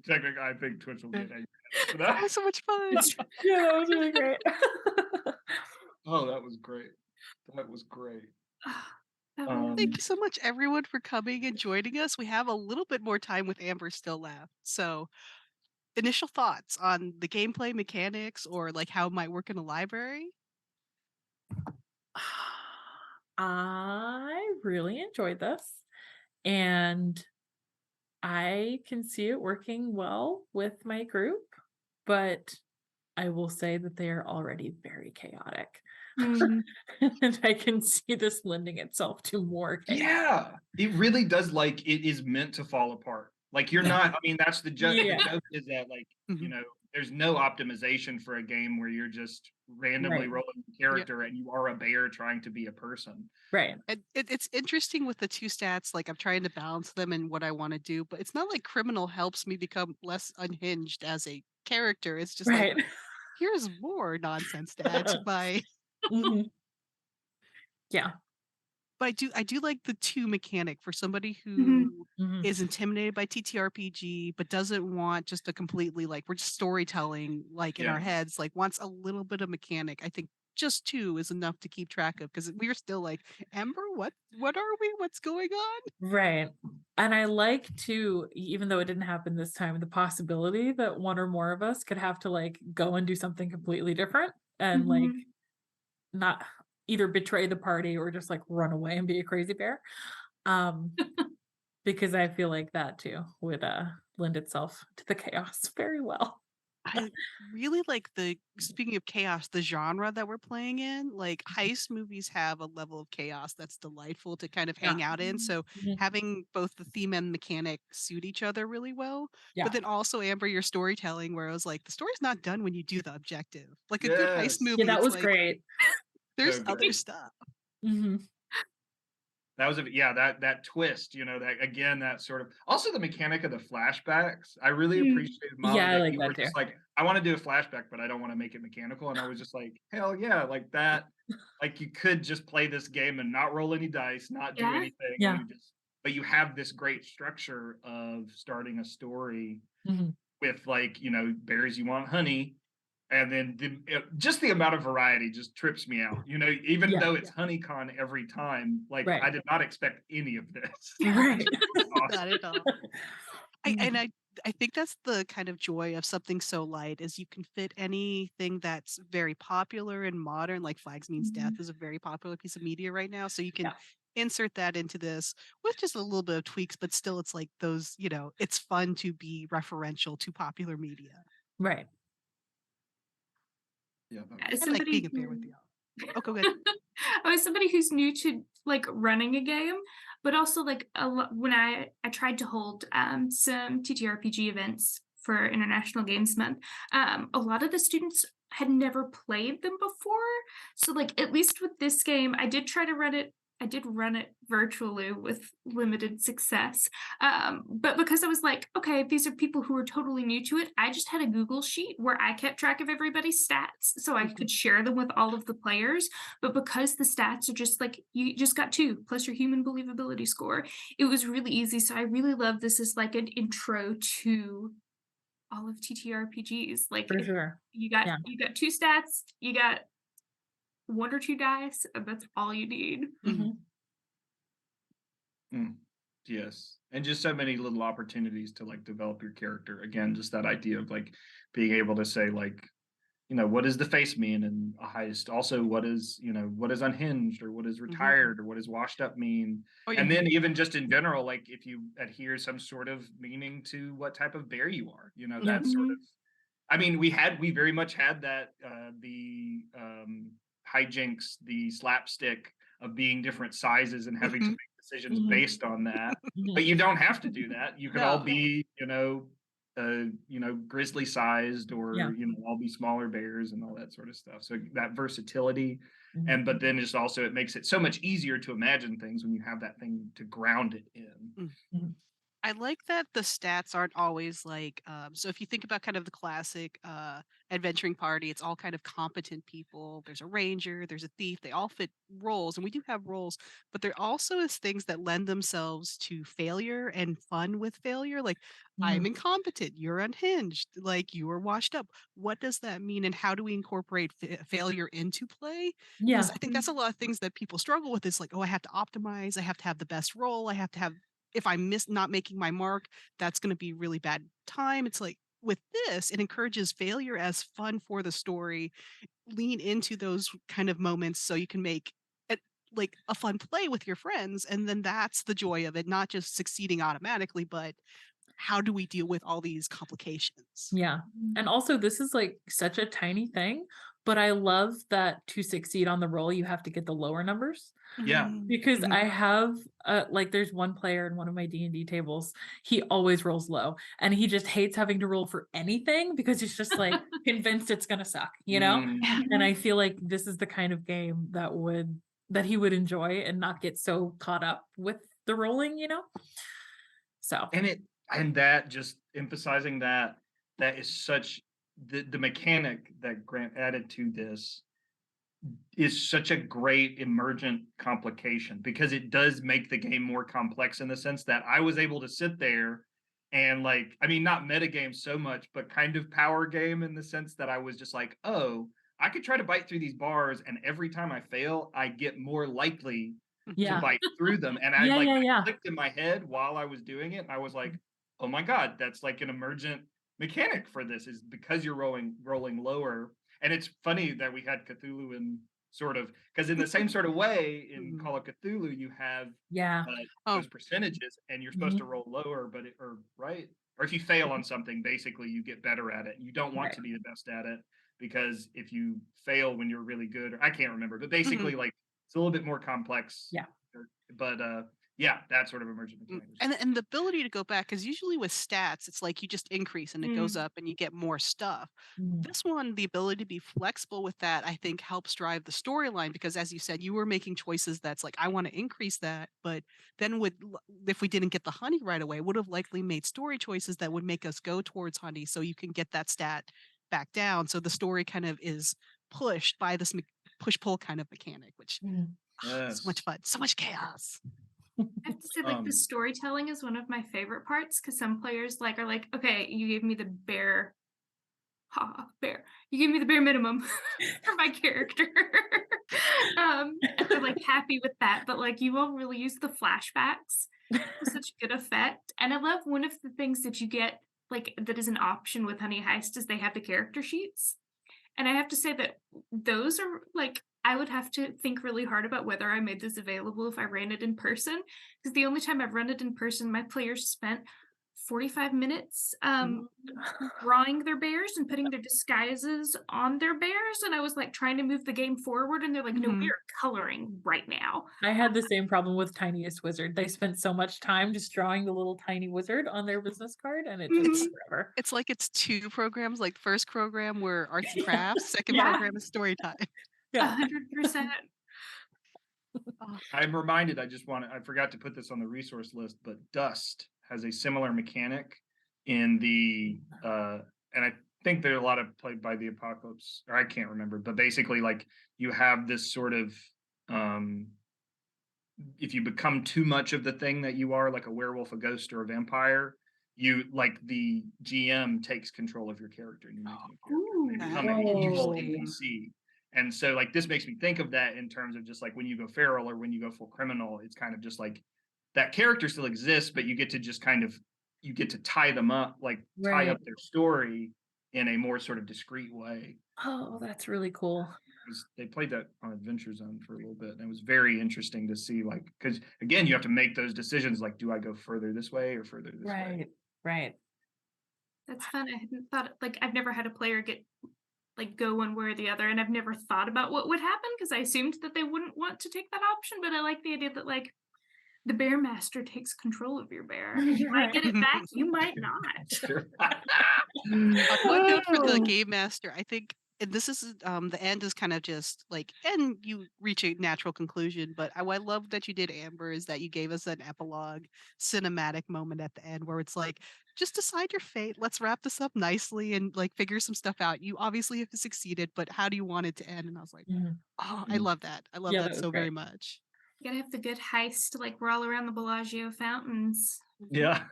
Technically, I think Twitch will get angry for That that. was so much fun. Yeah, that was really great. Oh, that was great. That was great. Thank you so much, everyone, for coming and joining us. We have a little bit more time with Amber still left. So, initial thoughts on the gameplay mechanics or like how it might work in a library? I really enjoyed this, and I can see it working well with my group, but I will say that they are already very chaotic. And I can see this lending itself to more chaos. Yeah, it really does. Like, it is meant to fall apart. Like you're not, I mean, that's the joke. Yeah. The joke is that like, you know, there's no optimization for a game where you're just randomly rolling a character and you are a bear trying to be a person. Right. And it's interesting with the two stats, like I'm trying to balance them and what I want to do, but it's not like criminal helps me become less unhinged as a character. It's just like, here's more nonsense stats by Mhm. Yeah. But I do like the two mechanic for somebody Mhm. who is intimidated by TTRPG, but doesn't want just a completely like we're just storytelling like in our heads, like wants a little bit of mechanic. I think just two is enough to keep track of because we're still like, Ember, what are we? What's going on? Right. And I like to, even though it didn't happen this time, the possibility that one or more of us could have to like go and do something completely different and like Mhm. not either betray the party or just like run away and be a crazy bear. Because I feel like that too would lend itself to the chaos very well. I really like speaking of chaos, the genre that we're playing in, like heist movies have a level of chaos that's delightful to kind of hang out in. So Mhm. having both the theme and mechanic suit each other really well. Yeah. But then also, Amber, your storytelling, where I was like, the story's not done when you do the objective. Like a good heist movie, Yeah, that it's was like, great. there's So other great. stuff. That was that twist, you know, that again, that sort of also the mechanic of the flashbacks. I really appreciated Molly Yeah, I that like you that were just too. like, I want to do a flashback, but I don't want to make it mechanical. And I was just like, hell yeah, like that. Like you could just play this game and not roll any dice, not do Yeah. anything. Yeah. But you have this great structure of starting a story Mhm. with like, you know, berries you want honey. And then just the amount of variety just trips me out. You know, even though it's HoneyCon every time, like I did not expect any of this. Right. Not at all. I think that's the kind of joy of something so light is you can fit anything that's very popular and modern, like Flags Means Death is a very popular piece of media right now. So you can insert that into this with just a little bit of tweaks, but still it's like those, you know, it's fun to be referential to popular media. Right. Yeah. As I like being somebody a bear with who the Oh, go ahead. I was somebody who's new to like running a game, but also like when I tried to hold some TTRPG events for International Games Month, a lot of the students had never played them before. So like at least with this game, I did try to run it. I did run it virtually with limited success. But because I was like, okay, these are people who are totally new to it, I just had a Google sheet where I kept track of everybody's stats so I could share them with all of the players. But because the stats are just like, you just got 2 plus your human believability score, it was really easy. So I really love this as like an intro to all of TTRPGs. Like For sure. you got 2 stats, you got 1 or 2 dice, and that's all you need. Yes. And just so many little opportunities to like develop your character. Again, just that idea of like being able to say like, you know, what does the face mean in a heist? Also, what is, you know, what is unhinged or what is retired or what does washed up mean? And then even just in general, like if you adhere some sort of meaning to what type of bear you are, you know, that sort of, I mean, we very much had that, the hijinks, the slapstick of being different sizes and having to make decisions based on that. But you don't have to do that. You could all be, grizzly sized or, you know, all be smaller bears and all that sort of stuff. So that versatility. But then just also, it makes it so much easier to imagine things when you have that thing to ground it in. I like that the stats aren't always like so if you think about kind of the classic adventuring party, it's all kind of competent people. There's a ranger, there's a thief, they all fit roles, and we do have roles, but there also is things that lend themselves to failure and fun with failure. Like I'm incompetent, you're unhinged, like you are washed up. What does that mean, and how do we incorporate failure into play? Because I think that's a lot of things that people struggle with. Is like, oh, I have to optimize, I have to have the best role, I have to have if I miss not making my mark, that's going to be really bad time. It's like with this, it encourages failure as fun for the story. Lean into those kind of moments so you can make it like a fun play with your friends. And then that's the joy of it, not just succeeding automatically, but how do we deal with all these complications? Yeah. And also this is like such a tiny thing, but I love that to succeed on the roll, you have to get the lower numbers. Yeah. Because Mhm. I have like there's one player in one of my D&D tables, he always rolls low and he just hates having to roll for anything because he's just like convinced it's gonna suck, you know? Mm, And I feel like this is the kind of game that he would enjoy and not get so caught up with the rolling, you know? So and that just emphasizing that is such the mechanic that Grant added to this is such a great emergent complication because it does make the game more complex in the sense that I was able to sit there and like, I mean, not metagame so much, but kind of power game in the sense that I was just like, oh, I could try to bite through these bars, and every time I fail, I get more likely to yeah. bite through them. And I Yeah, like yeah, yeah. I clicked in my head while I was doing it, and I was like, oh my God, that's like an emergent mechanic for this, is because you're rolling lower. And it's funny that we had Cthulhu in sort of, because in the same sort of way in Call of Cthulhu, you have Yeah. those percentages, and you're supposed to roll lower, but or right, or if you fail on something, basically you get better at it. You don't want Right. to be the best at it because if you fail when you're really good, or I can't remember, but basically like it's a little bit more complex. Yeah. But yeah, that sort of emergent mechanic. And the ability to go back, because usually with stats, it's like you just increase and it goes up and you get more stuff. This one, the ability to be flexible with that, I think helps drive the storyline because, as you said, you were making choices that's like, I want to increase that. But then if we didn't get the honey right away, would have likely made story choices that would make us go towards honey so you can get that stat back down. So the story kind of is pushed by this push-pull kind of mechanic, which so much fun, so much chaos. I have to say, like, the storytelling is one of my favorite parts because some players like are like, okay, you gave me the bare, you gave me the bare minimum for my character, and they're like happy with that. But like, you will really use the flashbacks to such good effect. And I love one of the things that you get like that is an option with Honey Heist is they have the character sheets, and I have to say that those are like I would have to think really hard about whether I made this available if I ran it in person. Because the only time I've run it in person, my players spent 45 minutes drawing their bears and putting their disguises on their bears. And I was like trying to move the game forward. And they're like, no, we are coloring right now. I had the same problem with Tiniest Wizard. They spent so much time just drawing the little tiny wizard on their business card, and it just took forever. It's like it's two programs. Like first program were arts and crafts, second program is story time. Yeah. 100%. I'm reminded, I forgot to put this on the resource list, but Dust has a similar mechanic in the and I think there are a lot of played by the Apocalypse, or I can't remember, but basically like you have this sort of if you become too much of the thing that you are, like a werewolf, a ghost, or a vampire, you like the GM takes control of your character and you make them become a evil NPC. And so like this makes me think of that in terms of just like when you go feral or when you go full criminal, it's kind of just like that character still exists, but you get to just kind of you get to tie them up, like tie up their story in a more sort of discreet way. Oh, that's really cool. They played that on Adventure Zone for a little bit, and it was very interesting to see, like, because again, you have to make those decisions, like, do I go further this way or further this way? Right. That's fun. I hadn't thought, like, I've never had a player get like go one way or the other, and I've never thought about what would happen because I assumed that they wouldn't want to take that option. But I like the idea that like the bear master takes control of your bear. You might get it back, you might not. One note for the game master, I think, and this is the end is kind of just like, and you reach a natural conclusion. But what I love that you did, Amber, is that you gave us an epilogue cinematic moment at the end where it's like, just decide your fate. Let's wrap this up nicely and like figure some stuff out. You obviously have succeeded, but how do you want it to end? And I was like, oh, I love that. I love that so very much. You gotta have the good heist, like we're all around the Bellagio fountains. Yeah.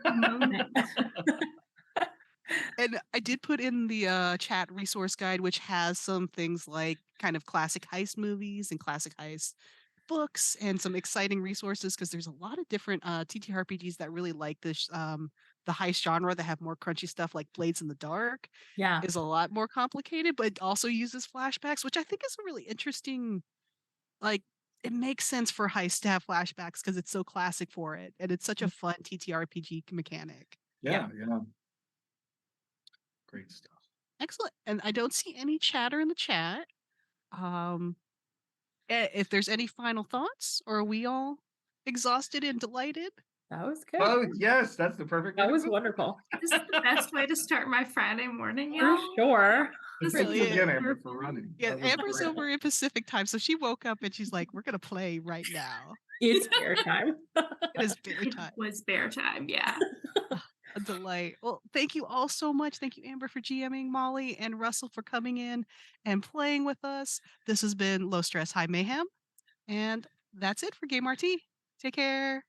And I did put in the chat resource guide, which has some things like kind of classic heist movies and classic heist books and some exciting resources because there's a lot of different TTRPGs that really like this the heist genre that have more crunchy stuff like Blades in the Dark. Is a lot more complicated, but it also uses flashbacks, which I think is a really interesting, like, it makes sense for heist to have flashbacks because it's so classic for it. And it's such a fun TTRPG mechanic. Yeah. Great stuff. Excellent. And I don't see any chatter in the chat. Um, if there's any final thoughts, or are we all exhausted and delighted? That was good. Oh, yes, that's the perfect way That to was put it. wonderful. This is the best way to start my Friday morning, For y'all. sure. Thanks really is. again, Amber, for running. Yeah, That was Amber's great. over in Pacific time, so she woke up and she's like, "We're gonna play right now." It's bear time. It is bear It time. was bear time, yeah. A delight. Well, thank you all so much. Thank you, Amber, for GMing, Molly and Russell for coming in and playing with us. This has been Low Stress High Mayhem, and that's it for GameRT. Take care.